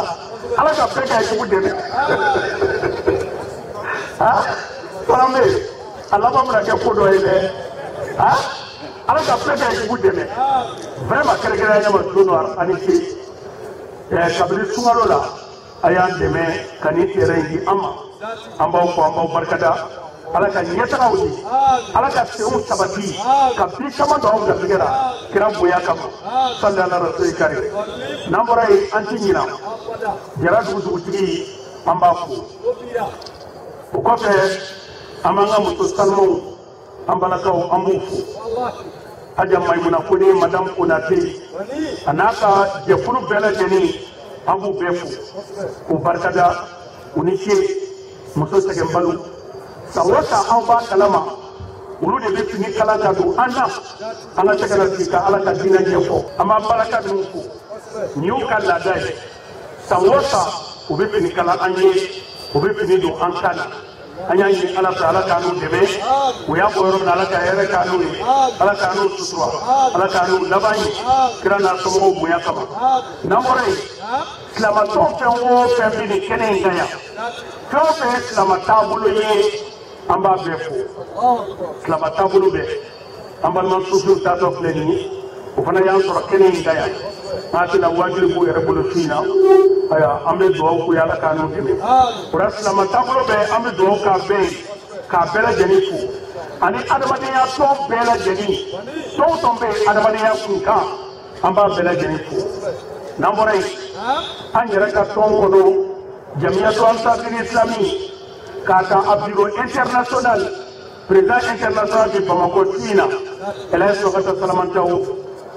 ala ka pe kai ku deme ha parame ala ba mra ke ko do ile ha ala ka pe kai ku deme vraiment kere kere nya ma do noir ani ci kabri sungalo la aya deme kani terengi amma amba ko amba barkada ala ka nyeta wudi ala ka seun sabati ka bi kama do ga bigera kira boya kama sallallahu alaihi wasallam kare nambara yi anti nyina jara dugu tigi amba ko fe amanga mutu salmo ambala ka ambu fu aja maimuna ko ne madam kunate anaka je furu bela jeni ambu befu ko barkada unike muso sege balu sawata an ba kalama ulu de be fini kala ka do anna ana takala ka ala ka dina jefo amma baraka dum ku niu kala dai sawata u be fini kala anye u be fini do an kana anya ni ala ta ala kanu debe u ya boyro na ala ka yere kanu ni ala kanu sutura ala kanu labani kirana somo bu ya kama namore islamato fenwo fembini kene ngaya fe islamata bulu ye amba befo islamata bulu be amba man sufu ta to fleni o fana yan soro kene ngaya ati la wajiri bu yere bulu fina aya ambe do ku ya la kanu debe ora islamata bulu be ambe do ka bela jenifu ani adamade ya to bela jeni to be adamade ya kunka amba bela jenifu nambore an yɛrɛ ka tɔn kɔnɔ jamiyatu ansari islami k'a ta a bureau international président international de Bamako tuina elle est sɔgɔta salamantaw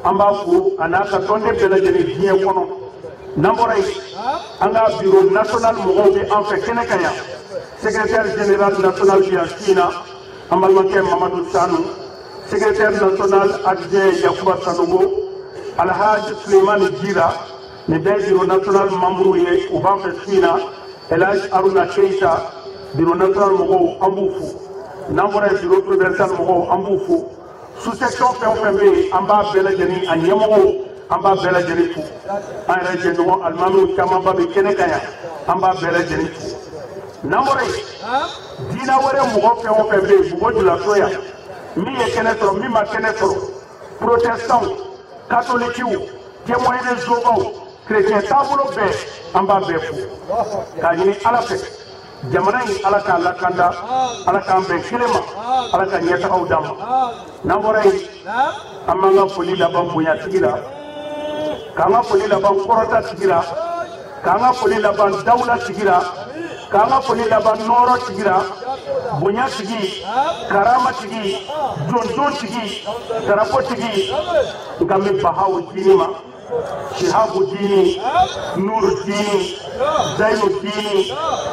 an b'a fo a n'a ka tɔnden bɛɛ lajɛlen diɲɛ kɔnɔ nambore an ka bureau national mɔgɔw bɛ an fɛ kɛnɛ kan yan secrétaire général national bi yan tuina an balimakɛ Mamadu Sanu secrétaire national adjoint Yakuba Sanogo Alhaji Suleimani Jira ni biro national membre ye u b'an fɛ suina Elhaj Aruna Keita biro national mɔgɔw an b'u fo n'an bɔra yen biro provincial mɔgɔw an b'u fo sous-section fɛn o fɛn bɛ yen an b'a bɛɛ lajɛlen a ɲɛmɔgɔw an b'a bɛɛ lajɛlen fo an yɛrɛ jɛɲɔgɔn alimamiw camanba bɛ kɛnɛ kan yan an b'a bɛɛ lajɛlen fo n'an bɔra yen diinɛ wɛrɛ mɔgɔ fɛn o fɛn bɛ yen Bugo Julaso yan min ye kɛnɛ sɔrɔ min ma kɛnɛ sɔrɔ protestants catholiques témoins de Jéhovah chrétien taabolo bɛɛ an b'a bɛɛ fo k'a ɲini ala fɛ jamana in ala k'a lakanda ala k'an bɛn kelen ma ala ka ɲɛtagaw d'an ma n'an bɔra yen an b'an ka foli laban bonya tigi la k'an ka foli laban kɔrɔta tigi la k'an ka foli laban dawula tigi la k'an ka foli laban nɔɔrɔ tigi la bonya tigi karama tigi jɔnjɔn tigi darapo tigi nka n bɛ bahaw dini ma Shihabu Dini, Nur Dini, Zainu Dini,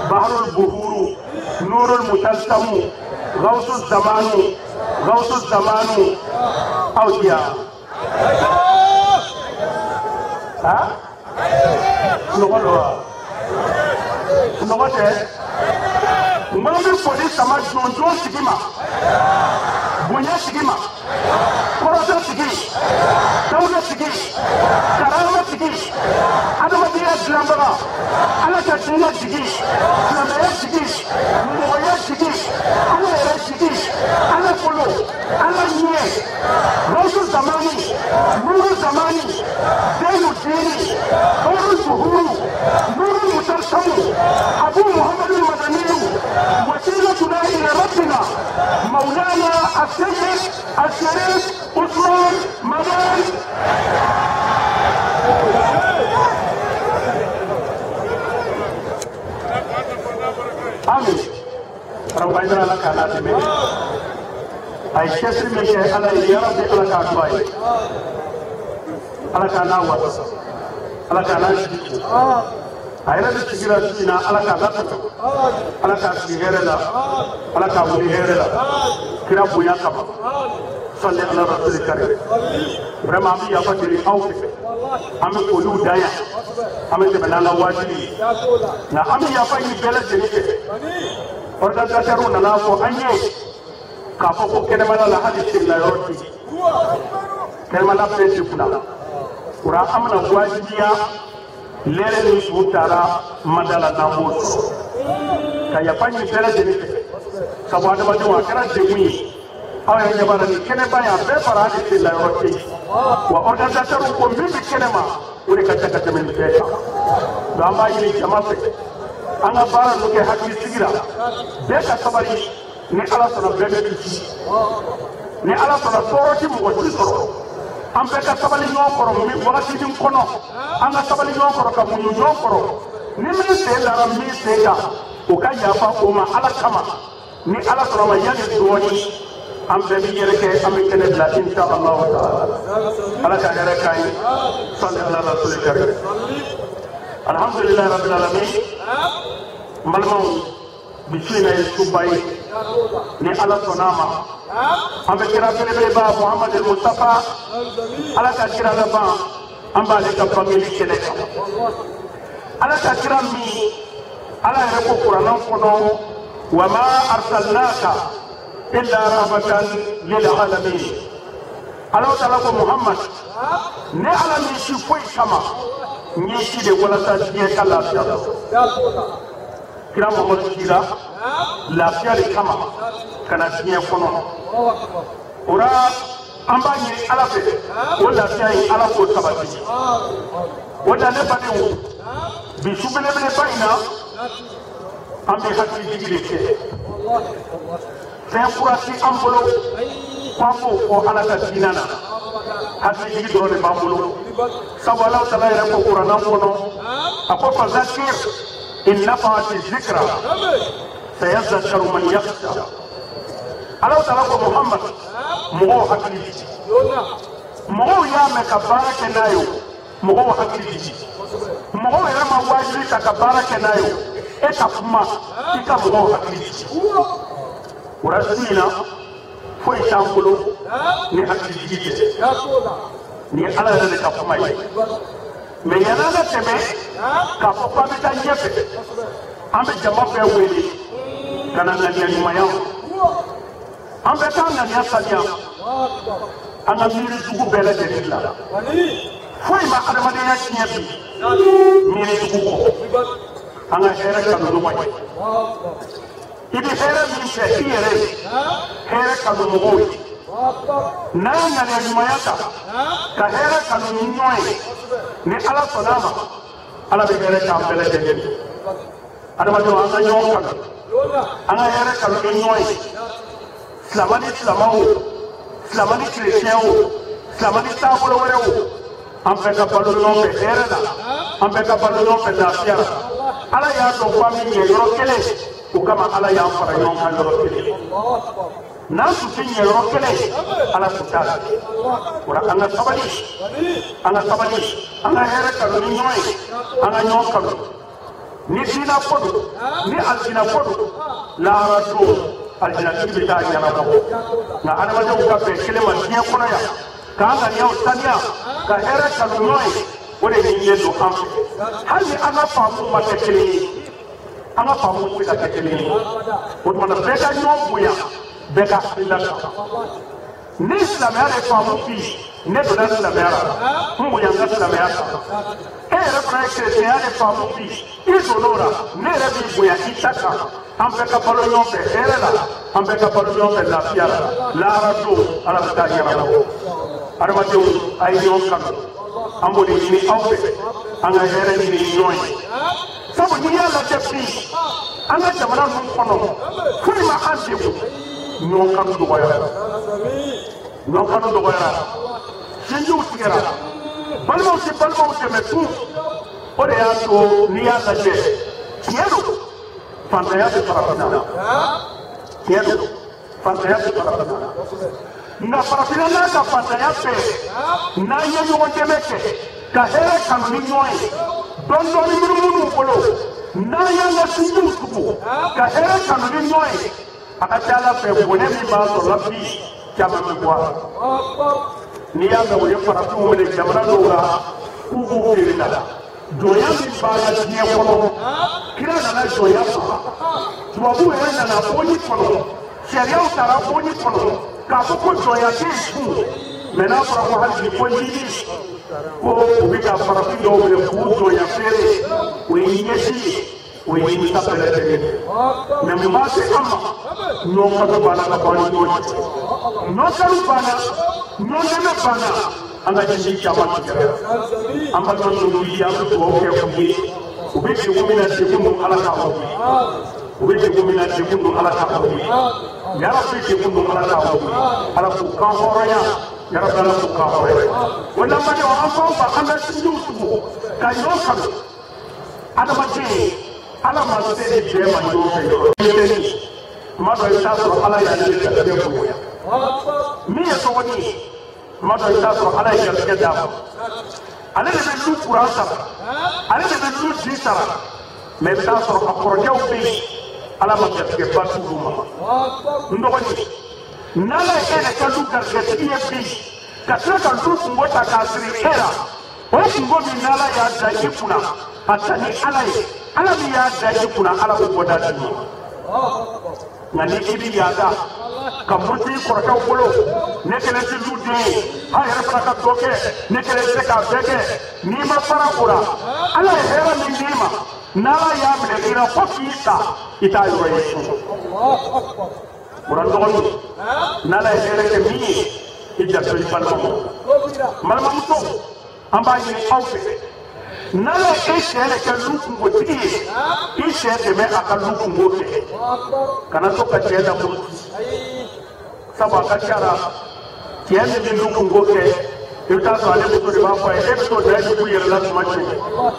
Bahrul Buhuru, Nurul Mutalsamu, Gausul Zamanu, Audia. Ha? Nogote? Mami police sama jonjon sigima. Bunya sigima. Korosa sigi. Dawla sigi. Karama sigi. Adamadiya diinɛ dilanbaga ala ka diinɛ jigi silamɛya jigi mɔgɔya jigi ala yɛrɛ jigi ala bolo ala ɲɛ gawusu zamani nuru zamani zeynu diini hɔru zuhuru nuru mutarsamu abu muhammadu madaniyu wasilatuna ila rabbina maulana السيد الشريف عثمان مدن آمين ربنا لك على تمام أي كسر من شيء على يرد على كعباي على كناوة على كناش أيضا تشكيل سينا على كذا على كشكيل هذا على كابولي هذا كنا بويا كم صلى على رسول الكريم برما أمي يفدري أوفي أمي كلو دايا أمي تبنانا واجبي نا أمي يفدري بلد جنيه أردا تشارو نلافو أنيه كافو كنما لا هذه الشيء يورتي كنما لا بيجي فينا ورا أمنا واجبيا lere ni utara madala namut kaya panyi bela jeni sabada baju akara jemi awa jabara ni kene baya be paradi tilla roti wa organisator ko mbi kene ma uri kata kata men be gamba yini jamaate anga bara no ke hakki sigira be ka sabari ni ala sana be ni ala sana soroti mo ko soro ampe ka sabali nyokoro mi wakati dim kono anga sabali nyokoro ka munyu nyokoro ni mi se la mi se ya o ka ya fa o ma ala kama ni ala sura ma yani duwani ampe bi yere ke ampe kene la insha Allah taala ala ka yere kai sallallahu alaihi wasallam alhamdulillah rabbil alamin malmau bisina subai ni ala sonama ambe kira bele ba Muhammad al-Mustafa ala ka kira da ba amba le ka family kele ala ka kira mi ala ya ko Qur'an kono wa ma arsalnaka illa rahmatan lil alamin ala ta'ala ko Muhammad ne ala mi shi foi kama ni shi de wala ta je kala ta kira Muhammad kira lafiya de kama kana tiɲɛ kɔnɔ ora an b'a ɲini ala fɛ o lafiya ye ala k'o sabati o da ne badenw bi su belebeleba in na an bɛ hakilitigi de kɛ fɛn kura ti an bolo k'an b'o fɔ ala ka diinɛ na hakilitigi dɔrɔn de b'an bolo sabu ala taala yɛrɛ ko kuranna kɔnɔ a ko fazakir in nafaati zikra sayazakkaru man yakhsha ala taala ko Muhammad mɔgɔw hakili jigi mɔgɔw y'a mɛn ka baara kɛ n'a ye mɔgɔw hakili jigi mɔgɔw yɛrɛ ma wajibi ta ka baara kɛ n'a ye e ka kuma I ka mɔgɔw hakili jigi o la su in na foyi t'an bolo ni hakili jigi tɛ ni ala yɛrɛ de ka kuma ye mɛ yanni an ka tɛmɛ k'a fɔ k'an bɛ taa ɲɛfɛ an bɛ jama bɛɛ wele ka na ŋaniya ɲumanya an bɛ taa ŋaniya saniya an ka miiri jugu bɛɛ lajɛlen la foyi ma adamadenya tiɲɛ bi miiri jugu kɔ an ka hɛrɛ kanu ɲɔgɔn ye I bɛ hɛrɛ min fɛ I yɛrɛ ye hɛrɛ kanu mɔgɔw ye n'a ye ŋaniya ɲumanya ta ka hɛrɛ kanu ni ɲɔgɔn ye ni ala sɔnna a ma ala bɛ hɛrɛ k'an bɛɛ lajɛlen ye adamadenw an ka ɲɔgɔn kanu an ka hɛrɛ kanu ni ɲɔgɔn ye silamɛ ni silamɛw silamɛ ni kerecɛnw silamɛ ni taabolo wɛrɛw an bɛɛ ka balo ɲɔgɔn fɛ hɛrɛ la an bɛɛ ka balo ɲɔgɔn fɛ lafiya la ala y'a dɔn ko an bɛ ɲɛ yɔrɔ kelen o kama ala y'an fara ɲɔgɔn kan yɔrɔ kelen n'an tun tɛ ɲɛ yɔrɔ kelen ala tun t'a la o la an ka sabali an ka hɛrɛ kanu ni ɲɔgɔn ye an ka ɲɔgɔn kanu ni diinɛ ko don ni alijinɛ ko don lahara don alijinɛtigi bɛ taa ɲɛnabɔ nka adamadenw ka bɛn kelen ma diɲɛ kɔnɔ yan k'an ŋaniyaw saniya ka hɛrɛ kanu ɲɔgɔn ye o de ɲinilen don an fɛ hali ni an ka faamu ma kɛ kelen ye an ka faamu tɛ ka kɛ kelen ye o tuma na bɛɛ ka ɲɔgɔn bonya bɛɛ ka hakilila kan ni silamɛya de faamu bi ne donna silamɛya la n bonya n ka silamɛya kan e yɛrɛ fana ye chrétien de faamu bi i donn'o la ne yɛrɛ b'i bonya i ta kan an bɛɛ ka balo ɲɔgɔn fɛ hɛrɛ la an bɛɛ ka balo ɲɔgɔn fɛ lafiya la lahara don ala bɛ taa ɲɛnabɔ adamadenw a ye ɲɔgɔn kanu an b'o de ɲini aw fɛ an ka hɛrɛ ɲini ɲɔgɔn ye sabu n'i y'a lajɛ bi an ka jamana ninnu kɔnɔ foyi ma an degun ɲɔgɔn kanu dɔgɔyara ɲɔgɔn kanu dɔgɔyara sinjiw tigɛra balimaw tɛ balimaw dɛmɛ tun o de y'a to n'i y'a lajɛ tiɲɛ don fantanya bɛ farafinna tiɲɛ don fantanya bɛ farafinna nka farafinna n'a ka fantanya bɛɛ n'an ye ɲɔgɔn dɛmɛ kɛ ka hɛrɛ kanu ni ɲɔgɔn ye dɔɔni dɔɔni minnu bolo n'an y'an ka sinjiw tugu ka hɛrɛ kanu ni ɲɔgɔn ye a ka ca ala fɛ bonɲɛ min b'a sɔrɔ bi caman bɛ bɔ a la n'i y'a mɛn o ye farafinw wele jamana dɔw la k'u b'u feere la jɔnya min b'a la diɲɛ kɔnɔ kira nana jɔnya faga tubabuw yɛrɛ nana bɔnni kɔnɔ sariyaw taara bɔnni kɔnɔ k'a fɔ ko jɔnya tɛ yen tun mɛ n'a fɔra ko hali bi ko ɲini ko u bɛ ka farafin dɔw wele k'u jɔnya feere o ye ɲɛsi ye o ye ɲinita bɛɛ lajɛlen mɛ mun b'a se an ma ɲɔgɔn kanu banna ka ban ni ɲɔgɔn cɛ ɲɔgɔn kanu banna ɲɔgɔn dɛmɛ banna an ka ɲɛsin caman tigɛra an balima ninnu bi an bɛ dugawu kɛ u ye u bɛ degun min na degun don ala k'a wuli u bɛ degun min na degun don ala k'a wuli yarabi degun don ala k'a wuli ala k'u kan hɔrɔnya yarabi ala k'u kan hɔrɔnya o lamɛnni an fɛn o fɛn an bɛ sinjiw tugu ka ɲɔgɔn kanu adamaden ala ma se ni bɛɛ ma ɲɔgɔn fɛ yɔrɔ tuma dɔ i bɛ taa sɔrɔ ala y'ale de garijɛgɛ bonya min ye dɔgɔnin ye tuma dɔ i bɛ taa sɔrɔ ala ye garijɛgɛ d'a ma ale de bɛ lu kuran sara ale de bɛ lu ji sara mɛ i bɛ taa sɔrɔ a kɔrɔkɛw bɛ yen ala ma garijɛgɛ ba t'olu ma n dɔgɔnin n'ala ye e de ka lu garijɛgɛtigi ye bi ka tila ka lu kungo ta k'a siri e la o kungo min n'ala y'a da i kunna a ta ni ala ye ala min y'a da i kunna ala b'o bɔ da d'i ma nka ni i bɛ yaada ka muruti i kɔrɔkɛw bolo ne kelen tɛ lu den ye an yɛrɛ fana ka dɔ kɛ ne kelen tɛ k'a bɛɛ kɛ n'i ma fara o la ala ye hɛrɛ min d'i ma n'ala y'a minɛ i la fo k'i ta i t'a yɔrɔ ye sun o la dɔgɔnin n'ala ye hɛrɛ kɛ min ye i janto i balimaw ma balimamuso an b'a ɲini aw fɛ n'ala ye e sɛ de kɛ lu kungotigi ye i sɛ dɛmɛ a ka lu kungo fɛ kana to ka cɛ da muruti sabu a ka ca la cɛ min bɛ lu kungo kɛ i bɛ taa sɔrɔ ale muso de b'a fɔ a ye e bɛ t'o da e bɛ k'u yɛrɛ la tuma cɛ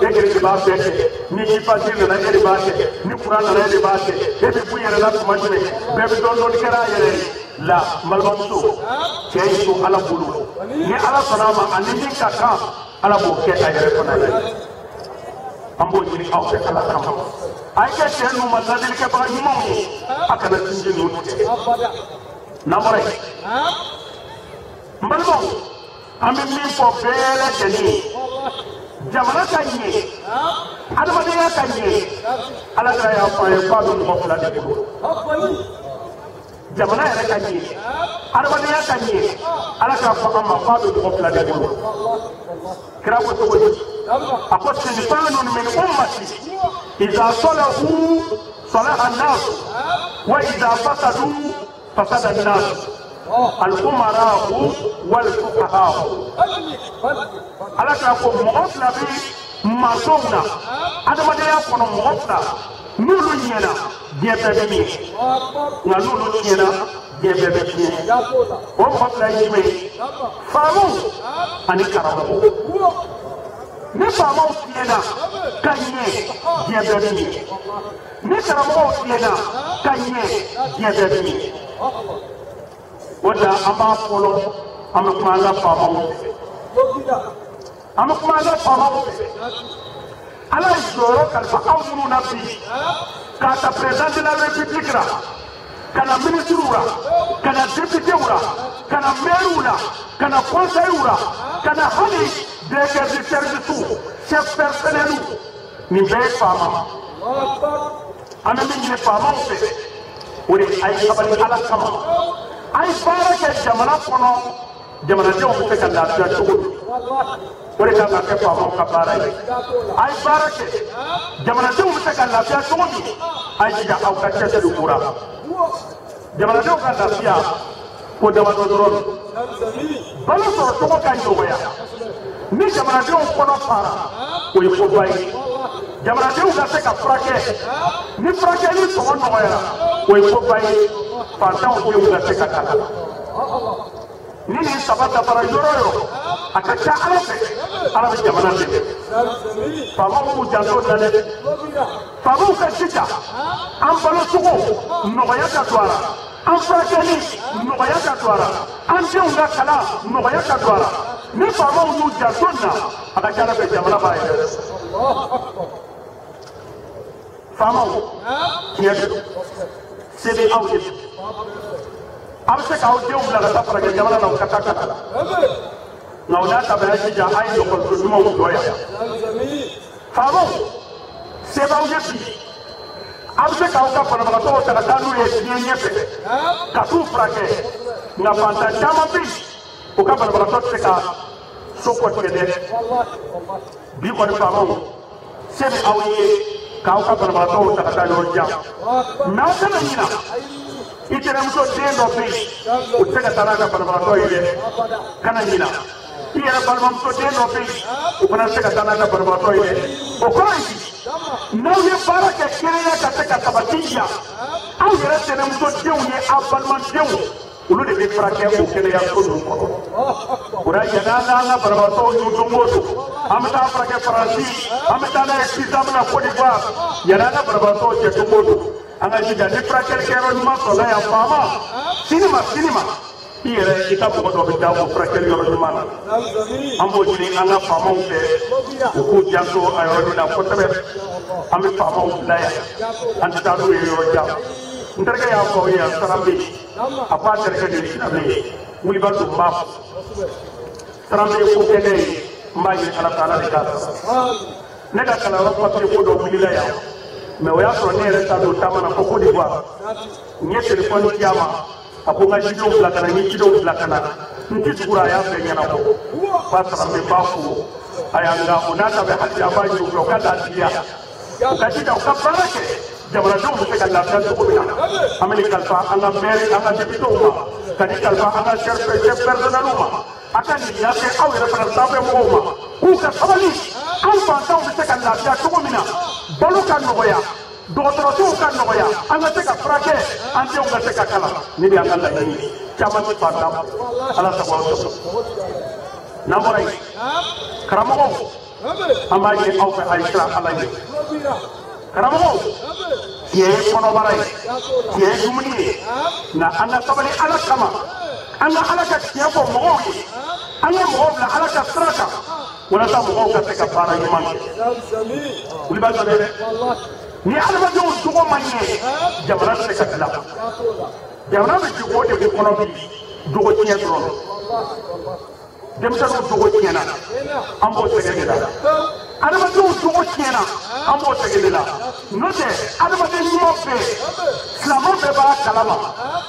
e kelen de b'a bɛɛ kɛ ni jipasi nana e de b'a kɛ ni kuran nana e de b'a kɛ e bɛ k'u yɛrɛ la tuma cɛ bɛɛ bɛ dɔɔnin dɔɔnin kɛra a yɛrɛ ye la n balimamuso cɛ y'i to ala bolo ni ala sɔnna a ma ani min ka kan ala b'o kɛ a yɛrɛ fana ye an b'o ɲini aw fɛ ala kama a ye kɛ cɛ ninnu ma ladilikɛbaga ɲumanw ye a kana sinji ninnu tigɛ n'an bɔra yen n balimaw an bɛ min fɔ bɛɛ lajɛlen ye jamana ka ɲɛ adamadenya ka ɲɛ ala kɛra y'a fɔ an ye k'a bɛ mɔgɔ fila de bolo jamana yɛrɛ ka ɲɛ adamadenya ka ɲɛ ala k'a fɔ an ma k'a bɛ mɔgɔ fila de bolo kira ko cogo di a ko sinfanun min ummati idha salahu salaha an-nas wa idha fasadu fasada an-nas al-umara'u wal fuqaha'u ala k'a fɔ mɔgɔ fila bɛ mansaw na adamadenya kɔnɔ mɔgɔ fila n'olu ɲɛna diɲɛ bɛɛ bɛ ɲɛ nka n'olu tiɲɛna diɲɛ bɛɛ bɛ tiɲɛ o mɔgɔ fila ye jumɛn ye faamaw ani karamɔgɔw ni faamaw tiɲɛna ka ɲɛ diɲɛ bɛɛ bɛ ɲɛ ni karamɔgɔw tiɲɛna ka ɲɛ diɲɛ bɛɛ bɛ ɲɛ o de la an b'a fɔlɔ an bɛ kuma an ka faamaw fɛ an bɛ kuma an ka faamaw fɛ ala ye jɔyɔrɔ kalifa aw minnu na bi k'a ta président de la république la ka na ministres la ka na députés la ka na maires la ka na conseils la ka na hali directeur du service chef personnel nin bɛɛ ye faama an bɛ min ɲini faamaw fɛ o de a ye sabali ala kama a ye baara kɛ jamana kɔnɔ jamanadenw bɛ se ka lafiya cogo di o de kan ka kɛ faamaw ka baara ye a ye baara kɛ jamanadenw bɛ se ka lafiya cogo min a ye jija aw ka cɛsiri kura jamanadenw ka lafiya ko damadɔ dɔrɔn balo sɔrɔ cogo ka nɔgɔya ni jamanadenw kɔnɔ fara o ye koba ye jamanadenw ka se ka furakɛ ni furakɛli sɔngɔ nɔgɔyara o ye koba ye fantanw denw ka se ka kalan ni nin saba dafara yɔrɔ o yɔrɔ a ka ca ala fɛ ala bɛ jamana dɛmɛ faamaw b'u janto la dɛ faamaw ka jija an balo cogo nɔgɔya ka don a la an furakɛli nɔgɔya ka don a la an denw ka kalan nɔgɔya ka don a la ni faamaw y'u janto nin na a ka ca ala fɛ jamana b'a yɛrɛ faamaw tiɲɛ don se bɛ aw ye a bɛ se k'aw denw bila ka taa furakɛ jamana na u ka taa kalan nka o n'a ta bɛɛ jija a ye ekɔliso ɲumanw jɔ yan faamaw se b'aw ye bi a bɛ se k'aw ka banabagatɔw ta ka taa n'u ye diɲɛ ɲɛfɛ ka t'u furakɛ nka fantan caman bɛ yen o ka banabagatɔ tɛ se ka so kɔtigɛ dɛ bi kɔni faamaw se bɛ aw ye k'aw ka banabagatɔw ta ka taa yɔrɔ jan mɛ aw tɛna ɲina i tɛnɛmuso den dɔ bɛ yen o tɛ se ka taa n'a ka banabagatɔ ye dɛ kana ɲina i yɛrɛ balimamuso den dɔ bɛ yen o fana tɛ se ka taa n'a ka banabagatɔ ye dɛ o kɔrɔ ye n'aw ye baara kɛ kɛnɛya ka se ka sabati yan aw yɛrɛ tɛnɛmuso denw ye aw balimadenw olu de bɛ furakɛ o kɛnɛyaso ninnu kɔnɔ o la yan'an n'an ka banabagatɔw y'u don o don an bɛ taa furakɛ faransi an bɛ taa n'a ye sisan bɛna Côte d'Ivoire yan'an ka banabagatɔw cɛ don o don an ka jija ni furakɛlikɛyɔrɔ ɲuman sɔrɔla yan faama sini ma i yɛrɛ i ka mɔgɔ dɔ bɛ taa o furakɛliyɔrɔ ɲuman na an b'o ɲini an ka faamaw fɛ u k'u janto a yɔrɔ la kosɛbɛ an bɛ faamaw bila yan an tɛ taa n'u ye yɔrɔ jan n terikɛ y'a fɔ aw ye yan sara bɛ yen a ko a terikɛ de ye silamɛ ye wuliba tun b'a fɔ sara bɛ ye ko kɛ ne ye n b'a ɲini ala ta'ala de k'a sara ne ka kalanyɔrɔ papiye ko dɔ wulila yan mɛ o y'a sɔrɔ ne yɛrɛ t'a dɔn taama na fo Côte d'Ivoire n ye telefɔni ci a ma a ko n ka cidenw bila ka na n ye cidenw bila ka na n tɛ tugu a y'a bɛɛ ɲɛnabɔ ba sara n bɛ ba fo a y'a nka o n'a ta bɛ hali a b'a ɲini u fɛ u ka lafiya u ka jija u ka baara kɛ jamanadenw bɛ se ka lafiya cogo min na an bɛ nin kalifa an ka maire an ka députéw ma ka nin kalifa an ka chef personnels ma a ka nin lase aw yɛrɛ fana sanfɛ mɔgɔw ma k'u ka sabali anw fantanw bɛ se ka lafiya cogo min na balo ka nɔgɔya dɔgɔtɔrɔsow ka nɔgɔya an ka se ka furakɛ an denw ka se ka kalan ni de y'an ka laɲini caman tɛ fantan ala sago aw sago n'an bɔra yen karamɔgɔw an b'a ɲini aw fɛ a ye siran ala ɲɛ karamɔgɔw tiɲɛ ye kɔnɔbara ye tiɲɛ ye dumuni ye nka an ka sabali ala kama an ka ala ka tiɲɛ fɔ mɔgɔw ye an ka mɔgɔw bila ala ka sira kan walasa mɔgɔw ka se ka baara ɲuman kɛ wuli b'a sɔrɔ dɛ ni adamadenw jogo man ɲɛ jamana tɛ se ka dilan jamana bɛ jogo o de bɛ kɔnɔ bi jogo tiɲɛ dɔrɔn denmisɛnninw jogo tiɲɛna an b'o sɛgɛn de la adamadenw jogo tiɲɛna an b'o sɛgɛn de la n'o tɛ adamaden ɲuman bɛɛ silamɛw bɛɛ b'a kalama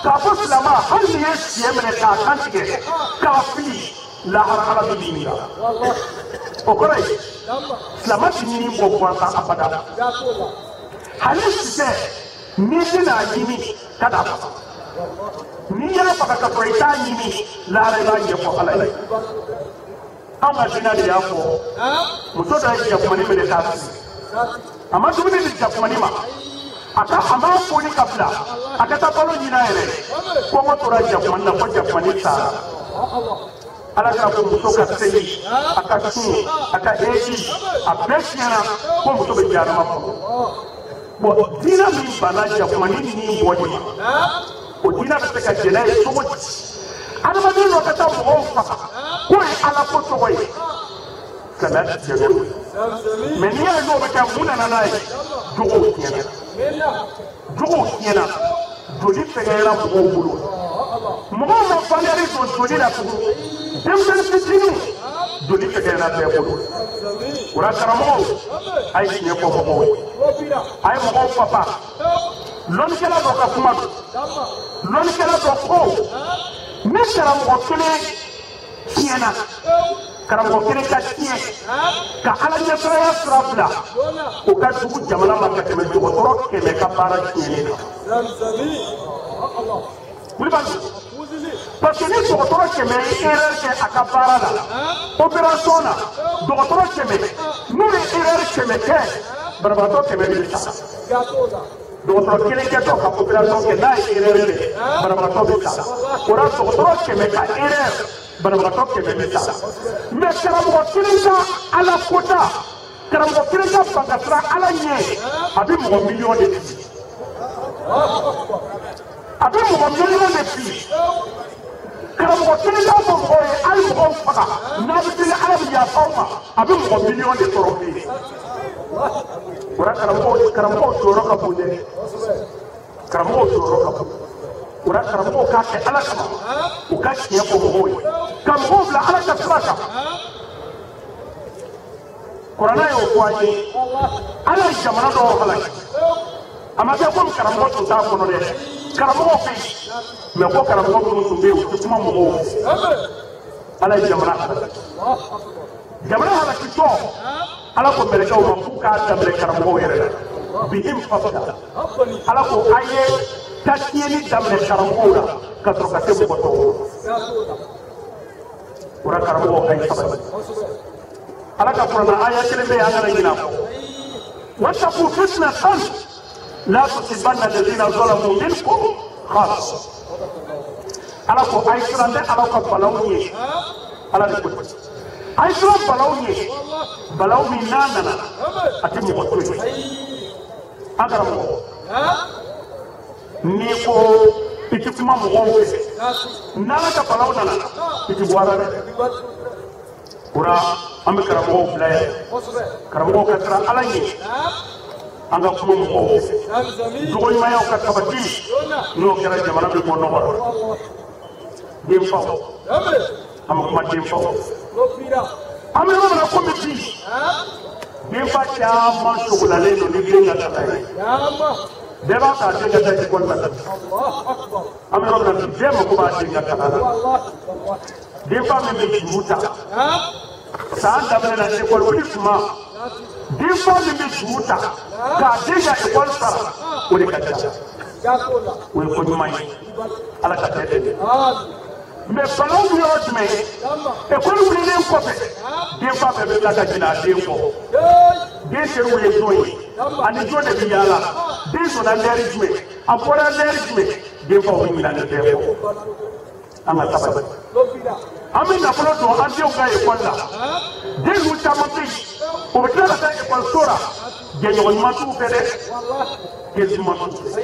k'a fɔ silamɛ hali ni ye siɲɛ minɛ k'a kan tigɛ k'a fili lahara ala bɛ ɲininka o kɔrɔ ye silamɛ ti ɲini bɔ gansan abada hali sisɛ n'i bɛna ɲini ka d'a faga n'i yɛrɛ faga ka sɔrɔ i t'a ɲini lahara i b'a ɲɛfɔ ala ye anw ka diinɛ de y'a fɔ muso dɔ ye jakumani minɛ k'a sigi a ma dumuni di jakumani ma a m'a foni ka bila a ka taa balo ɲini a yɛrɛ kɔngɔ tora jakumani na fo jakumani sara ala k'a fɔ muso ka seli a ka sun a ka heji a bɛɛ tiɲɛna ko muso bɛ jahanama kɔnɔ bon diinɛ min banna jakumani ni bɔli ma o diinɛ bɛ se ka jɛnɛ ye cogo di adamaden dɔ ka taa mɔgɔw faga k'o ye ala ko tɔgɔ ye silamɛya ti tiɲɛ n'o ye mɛ n'i y'a ye n'o bɛ kɛ mun nana n'a ye jogow tiɲɛna joli fɛgɛyara mɔgɔw bolo mɔgɔw ma valeur don joli la tugun denmisɛnnin fitinin joli fɛgɛyara bɛɛ bolo o la karamɔgɔw a ye tiɲɛ fɔ mɔgɔw ye a ye mɔgɔw fafa lɔnnikɛla dɔ ka kuma don lɔnnikɛla dɔ ko ni karamɔgɔ kelen tiɲɛna karamɔgɔ kelen ka tiɲɛ ka ala ɲɛsiraya sira bila o ka jugu jamana ma ka tɛmɛ dɔgɔtɔrɔ 100 ka baara tiɲɛlen kan kulibali parce que ni dɔgɔtɔrɔ 100 ye erreur kɛ a ka baara la opération na dɔgɔtɔrɔ 100 n'u ye erreur 100 kɛ banabaatɔ 100 de bɛ sa dɔgɔtɔrɔ kelen kɛtɔ ka opération kɛ n'a ye erreur kɛ banabaatɔ bɛ sa o la dɔgɔtɔrɔ 100 ka erreur banabagatɔ 100 bɛ sa mais karamɔgɔ kelen ka ala kota karamɔgɔ kelen ka bankasira ala ɲɛ a bɛ mɔgɔ miliyɔn de fili a bɛ mɔgɔ miliyɔn de fili karamɔgɔ kelen ka fɔ mɔgɔw ye a ye mɔgɔw faga n'a bɛ deli ala bɛ yafa aw ma a bɛ mɔgɔ miliyɔn de sɔrɔ fili o la karamɔgɔw jɔyɔrɔ ka bon dɛ karamɔgɔw jɔyɔrɔ ka bon o la karamɔgɔw k'a kɛ ala kama u ka tiɲɛ fɔ mɔgɔw ye ka mɔgɔw bila ala ka sira kan kuranɛ y'o fɔ an ye ala ye jamana dɔw halaki a ma kɛ komi karamɔgɔ tun t'a kɔnɔ dɛ karamɔgɔw bɛ yen mɛ ko karamɔgɔ minnu tun bɛ yen u tɛ kuma mɔgɔw fɛ ala ye jamana halaki jamana halakitɔ ala ko mɛlɛkɛw ma k'u k'a daminɛ karamɔgɔw yɛrɛ la bihim fasda ala ko a ye ka tiɲɛni daminɛ karamɔgɔw la ka sɔrɔ ka se mɔgɔ tɔw ma o la karamɔgɔw a ye sabali ala ka kuranna aya kelen bɛ yen an kana ɲinɛ a kɔ wattaqu fitnatan la tusibanna alladhina zalamu minkum khassa ala ko a ye siran tɛ ala ka balaw ɲɛ ala de ko a ye siran balaw ɲɛ balaw min n'a nana a tɛ mɔgɔ to yen an karamɔgɔ n'i ko i tɛ kuma mɔgɔw fɛ n'ala ka balaw nana i tɛ bɔ ala dɛ o la an bɛ karamɔgɔw bila yan karamɔgɔw ka siran ala ɲɛ an ka kuma mɔgɔw fɛ jogoɲumanyaw ka sabati n'o kɛra jamana bɛ bɔ nɔgɔ la denfaw an bɛ kuma denfaw an bɛ yɔrɔ min na komi bi denfa caman sogolalen don ni den ka kalan ye bɛɛ b'a fɛ a den ka taa ekɔli la an bɛ yɔrɔ min na bi bɛɛ mago b'a den ka kalan na denfa min bɛ juru ta san daminɛ na ekɔli wuli tuma denfa min bɛ juru ta k'a den ka ekɔli sara o de ka ca o ye koɲuman ye ala ka tɛ dɛmɛ mais balaw bɛ yɔrɔ jumɛn ekɔli wulilen kɔfɛ denfa bɛɛ bɛ tila ka jɛn a den kɔ den teriw ye jɔn ye ani jɔn de bɛ yaala den donna lɛri jumɛn a bɔra lɛri jumɛn denfaw bɛ ɲinɛ nin bɛɛ kɔ an ka sabali an bɛ nafolo don an denw ka ekɔli la den ninnu caman bɛ yen o bɛ tila ka taa ekɔliso la jɛɲɔgɔn ɲuman t'u fɛ dɛ den ɲuman t'u fɛ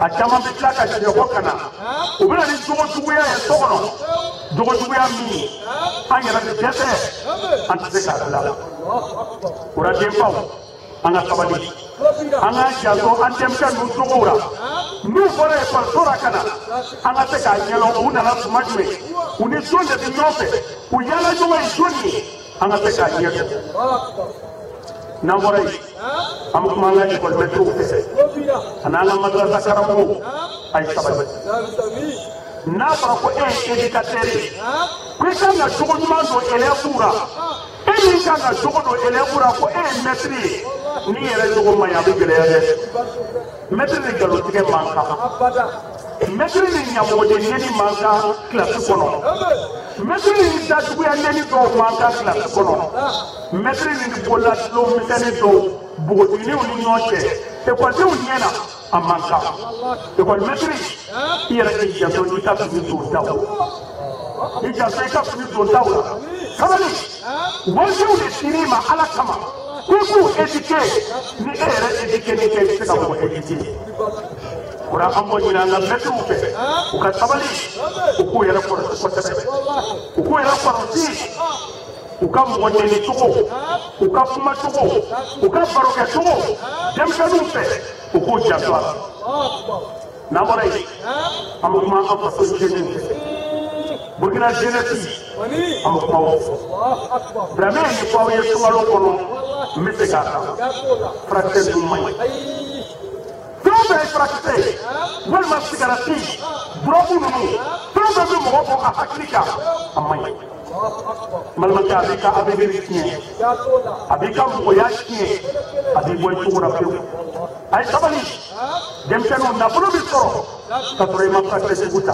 a caman bɛ tila ka sunɔgɔ ka na o bɛ na ni jogojuguya ye so kɔnɔ jogojuguya min an yɛrɛ bɛ dɛsɛ an tɛ se k'a bila o la denfaw an ka sabali an k'an janto an denmisɛn ninnu jogow la n'u bɔra ekɔliso la ka na an ka se k'a ɲɛdɔn u nana tuma jumɛn u ni jɔn de bɛ ɲɔgɔn fɛ u yaala ɲɔgɔn ye jɔn ye an ka se k'a ɲɛdɔn n'an bɔra yen an bɛ kuma an ka ekɔlimɛtiriw fɛ ani an ka madarasa karamɔgɔw a ye sabali n'a fɔra ko e ye éducateur ye ko i kan ka jogo ɲuman don élèves la e min kan ka jogo don élèves la ko e ye maître ye n'i yɛrɛ jogo man ɲi a bɛ gɛlɛya dɛ maître ni nkalontigɛ man kan maître ni ɲamɔgɔden nɛni man kan kilasi kɔnɔ maître ni dajuguya nɛni dɔw man kan kilasi kɔnɔ maître ni bololafilon misɛnnin dɔw bogotiginiw ni ɲɔgɔn cɛ ekɔlidenw ɲɛ na a man kan ekɔli maître i yɛrɛ k'i janto i ka fini don daw i janto i ka fini don daw la sabali waridenw de dir'i ma ala kama ko i k'u éduquer ni e yɛrɛ éduquer ni kɛ i bɛ se ka mɔgɔ éduquer o la an b'o ɲini an ka maîtres fɛ u ka sabali u k'u yɛrɛ kɔlɔsi kosɛbɛ u k'u yɛrɛ kɔlɔsi u ka mɔgɔ nɛni cogo u ka kuma cogo u ka barokɛ cogo denmisɛnninw fɛ u k'u janto a la n'an bɔra yen an bɛ kuma an faso jeunes fɛ Burkina jeunesse an bɛ kuma o fɔ vraiment nin fɔ aw ye sunkalo kɔnɔ n bɛ se k'a kan furakisɛ ninnu man ɲi fɛn o fɛn ye furakisɛ ye walima sigarati drogue ninnu fɛn o fɛn bɛ mɔgɔ bɔ a hakili kan a man ɲi malma ka bika abegeri tiye abika moya tiye abi boy tuura pew ay sabali dem tanu na bulu bi soro ka tore ma prakte buta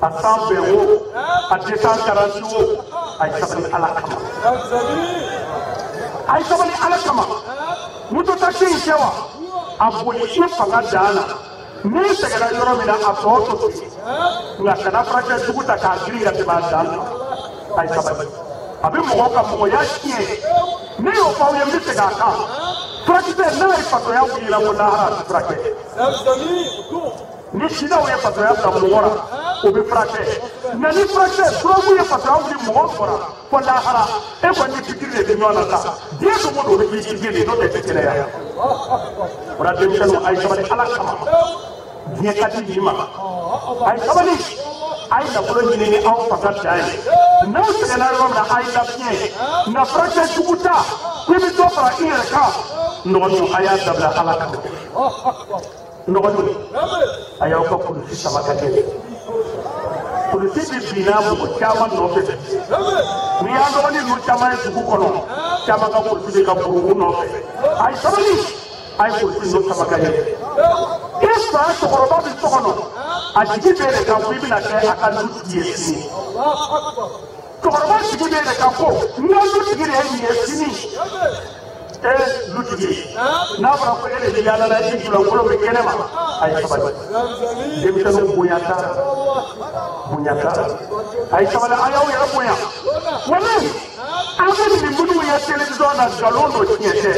asambe wo adesan karantu wo ay sabali ala kama ay sabali ala kama muto takin cewa abuli ifanga dana ni segala yoro mina asoto nga kana prakte buta ka gringa te ba dana ay sabali abi mo ka mo ya tiye ni o pa o yemi sega ka prakte na ay pato ya wila mo na ha prakte ni sida o ya pato ya da mo wora o be prakte na ni prakte pro mo ya pato ya wili mo wora ko la hara e ko ni fikire de nyona ta de do mo do be fikire no de fikire ya ora de mi ay sabali ala kama ni kati ni ma ay sabali ay na bolo ni ni aw fakat dai na se na ro na ay la pie na prakte tukuta ko mi to para ina ka no no aya dabla ala ka no no aya ko ko si sama ka ke ko si bi bina mo chama no be ni ya do ni no chama e tuku ko no chama ka ko si ka buru no be ay sabali ay ko si no sama ka ke esa to ko ba bi to ko no ajigi bere ka ko bi na ke aka no yesini to ko ba ajigi bere ka ko no lutigi re yesini lutigi na bara ko ele ya la ji jula ko be kenema ay sabali dem tanu bunyata ay sabali ayaw ya bunya wallahi awon ni munu ya television na galono tiete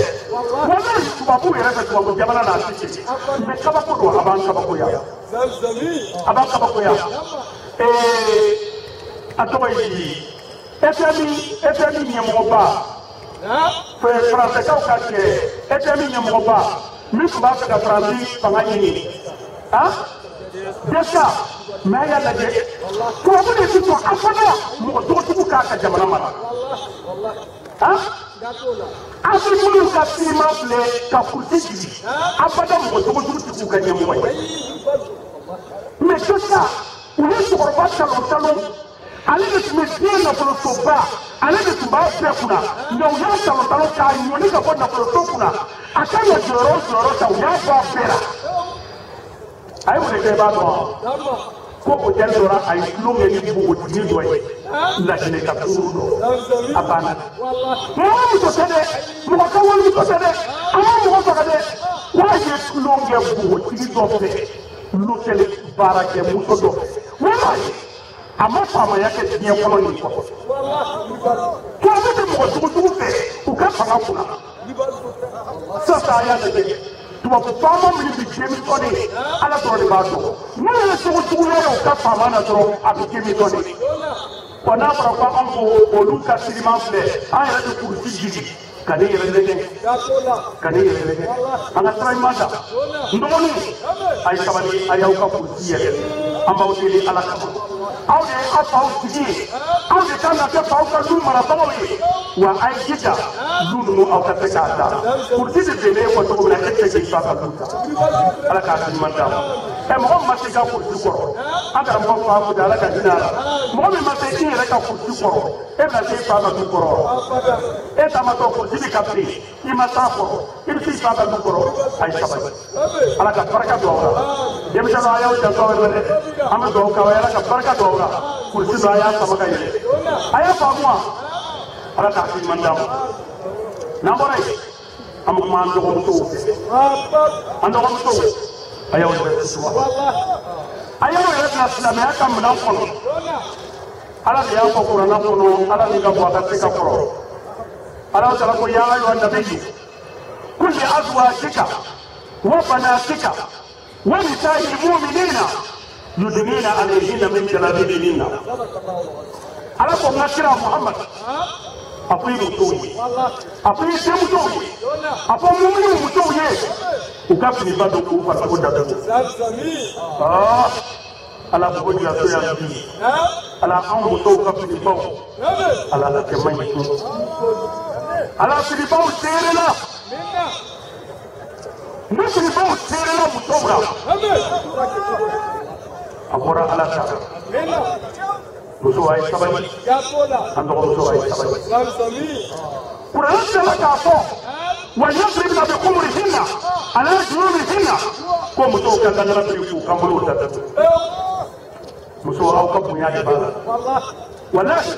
wallahi tubabu ya ka tubabu jamana na tike me kaba ko do aban kaba ko ya atoba yi etemi nyemoba France ka ka ke etemi nyemoba mi ba ka France pangani desa maya laje ko mo de to afana mo do to ka ka jamana mara afi mulu ka sima ble ka kurti abada mo do to ka nyemo mais tout ça on est sur le salon allez de me dire na pour soba allez de tuba pekuna no ya salon ka nyoni ka bona pour sokuna akanya joro ta ya ba pera ay mo de ba do ko o jendora ay lunge ni bugo ni doy la jene ka turu abana mo to tede mo ka woni to tede mo ko tede wa je lunge bugo ni do fe lutele barake muso do wallahi ama fama yake tiye kono ni ko to ade mo dugu fe u ka fanga kuna sasa ya de tuba ko fama mi bi jemi to ni ala to ni ba to mo le so dugu yo ka fama na to abi jemi to ni kona para ko am ko luka silima fle ay de kursi jiji kane yelenge ana try manda ndoni ay sabali ayaw ka kursi yele amba woni ala ka awde afaw tigi awde kana te faw ka dum mara tawi wa ay gida lulu aw ka pekata kursi de bele ko to na kete ji fa ka duta ala ka manda e mo ma te ka kursi ko aga mo fa mo dala ka dinara mo mi ma te ni re ka kursi ko e na te fa ka du ko e ta ma to kursi bi kapri ima ta ko e ti fa ka du ko ay sabali ala ka baraka do dem sa ayaw ja to wala am do ka wala ka baraka do kursi do aya sama kay aya fa mo ala ka ti mandam na boray am ma ando ko to ando ko to ayaw de suwa ayaw ya na islam ya kam na ko ala ya ko qur'an ko no ala ni ka bo ka te ka ko ala ta ko ya ayu annabi kulli azwajika wa banatika wa nisa'il mu'minina yudnina alayhinna min jalabibihinna ala ko ngakira muhammad api mutoyi api semutoyi apo mu'minu mutoyi ukafini bado ko fa ko dadu ala ko ya so ya bi ala an muto ukafini bawo ala la ke mai ko ala siri bawo serela musiri bawo serela mutobra akora ala ta muso ay sabali ando muso ay sabali Quran sala ka fo wa yadribna bi khumurihinna ala junubihinna ko muso ka dangara bi ku kamulu tata muso aw ka bunya de bala wallahi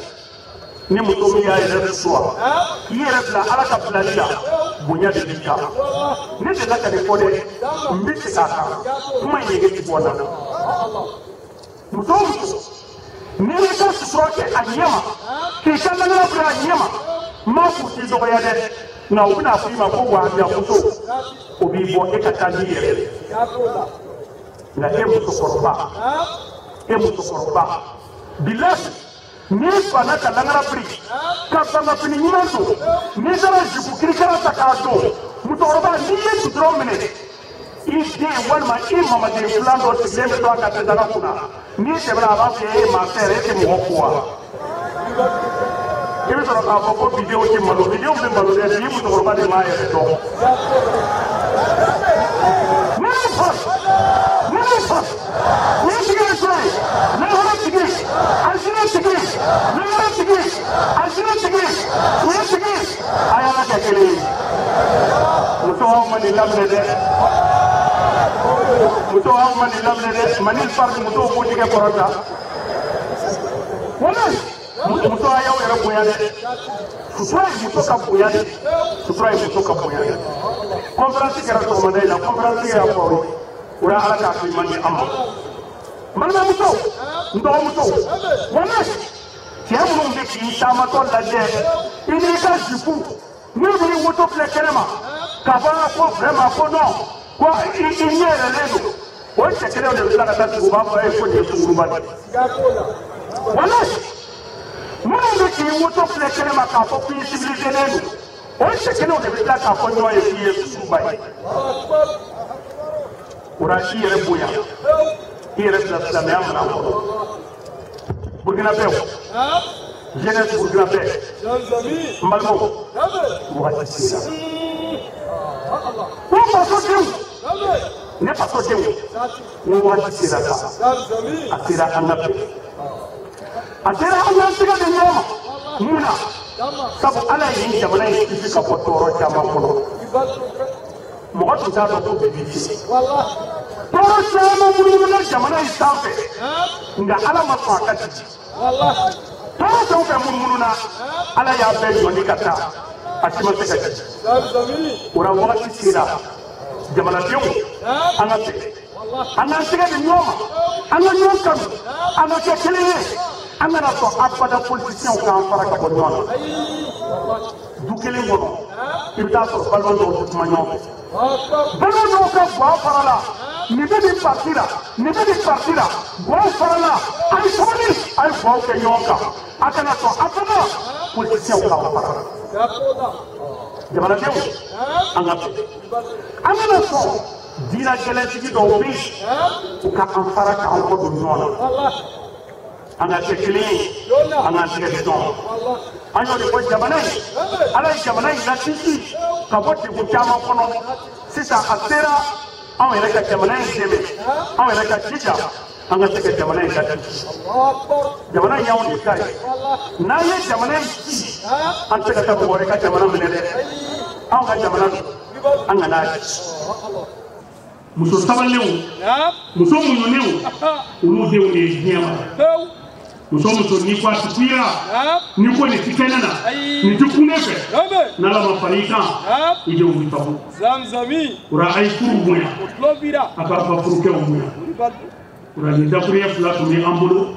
ni muso mi ya yɛrɛ suwa i yɛrɛ bila ala ka bilali la bonya de b'i kan ne delila ka nin fɔ dɛ n bɛ segin a kan kuma in nege ti bɔ n na muso o muso n'i y'i ka sutura kɛ a ɲɛ ma k'i ka lamɛnna bila a ɲɛ ma n m'a fɔ k'i dɔgɔya dɛ nka u bɛna fɔ i ma ko wajibiya muso o b'i bɔ e ka taa n'i yɛrɛ ye nka e musokɔrɔba bilahi ni fana ka langara biri ka banga fini ɲuman don n'i taara jugu kirikara ta k'a don musokɔrɔba n'i ye sutura minɛ i den walima i mamaden filan dɔ sigilen bɛ to a ka tɛdaga kunna n'i tɛmɛna a b'a fɔ e maa fɛ yɛrɛ e tɛ mɔgɔ ko wa i bɛ sɔrɔ k'a fɔ ko bidenw tɛ malo bidenw bɛ malo dɛ bi musokɔrɔba de m'a yɛrɛ dɔn ni tigi ye so ye lahara tigi asinɛ tigi lahara tigi asinɛ tigi suɲɛ tigi a y'ala kɛ kelen ye muso aw ma nin laminɛ dɛ mani fardi musow b'u tigɛ kɔrɔta wallahi muso a y'aw yɛrɛ bonya dɛ sutura ye muso ka bonya de conférence kɛra sɔgɔmada in na conférence y'a fɔ o y'a ala k'a f'i man di an ma balimamuso n dɔgɔmuso wallahi cɛ minnu bɛ k'i taamatɔ lajɛ i n'i ka jipu n'u b'i woto filɛ kɛnɛ ma k'a fɔ ko vraiment ko non ko i ɲɛ yɛlɛlen don o cɛ kelenw de bɛ tila ka taa tugu u b'a fɔ e ko nin ye sunguruba de ye wallahi minnu bɛ k'i woto filɛ kɛnɛ ma k'a fɔ k'i civiliselen don o cɛ kelenw de bɛ tila k'a fɔ ɲɔgɔn ye k'i ye sunguruba ye ora i yɛrɛ bonya i yɛrɛ bila silamɛya mana kɔnɔ burkinabɛw jeunesse burkinabɛ n balimaw wagati sera ko fasodenw ne fasodenw n ko wagati sera sa a sera an ka bɛn a sera an k'an tɛgɛ di ɲɔgɔn ma mun na sabu ala ye nin jamana in kisi ka bɔ tɔɔrɔ caman kɔnɔ mɔgɔ tun t'a dɔn ko bɛɛ b'i se tɔɔrɔ caman munumunu jamana in sanfɛ nka ala ma sɔn a ka jigin tɔɔrɔ fɛn o fɛn munumunu na ala y'a bɛɛ jɔni ka taa a si ma se ka jigin o la wagati sera jamanadenw an ka bɛn an k'an tɛgɛ di ɲɔgɔn ma an ka ɲɔgɔn kanu an ka kɛ kelen ye an kana sɔn abada politisiyɛnw k'an fara ka bɔ ɲɔgɔn na du kelen kɔnɔ i bɛ taa sɔrɔ balima dɔw tɛ kuma ɲɔgɔn fɛ balima dɔw ka buwa fara la nin bɛ nin parti la buwaw fara la a ye sabali a ye buwaw kɛ ɲɔgɔn kan a kana sɔn abada politisiyɛnw k'an fara jamanadenw an ka bɛn an kana sɔn diinɛ gɛlɛntigi dɔw bɛ yen u ka an fara k'an kɔ don ɲɔgɔn na an ka kɛ kelen ye an k'an tɛgɛ di ɲɔgɔn ma an y'o de fɔ jamana in ala ye jamana in lakisi ka bɔ degun caman kɔnɔ sisan a sera anw yɛrɛ ka jamana in dɛmɛ anw yɛrɛ ka jija an ka se ka jamana in lakisi jamana in y'anw de ta ye n'an ye jamana in ci an tɛ se ka taa mɔgɔ wɛrɛ ka jamana minɛ dɛ anw ka jamana don an ka n'a ci muso sabalenw muso muɲunenw olu denw de ye diɲɛ ma muso n'i ko a ti ku i la n'i ko nin ti kɛnɛ na nin ti kun ne fɛ n'ala ma fara i kan i denw bɛ tabu o la a ye furu bonya a k'a ka furukɛw bonya o la nin dakuruɲɛ fila tun bɛ an bolo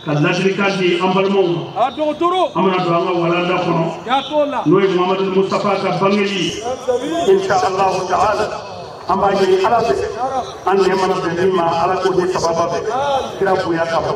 ka ladilikan di an balimaw ma an bɛna don an ka walanda kɔnɔ n'o ye Muhamadu Mustafa ka bangeli ye inshallahu ta'ala an b'a ɲini ala fɛ an ɲɛ mana bɛn min ma ala k'o di sababa bɛɛ kira bonya kama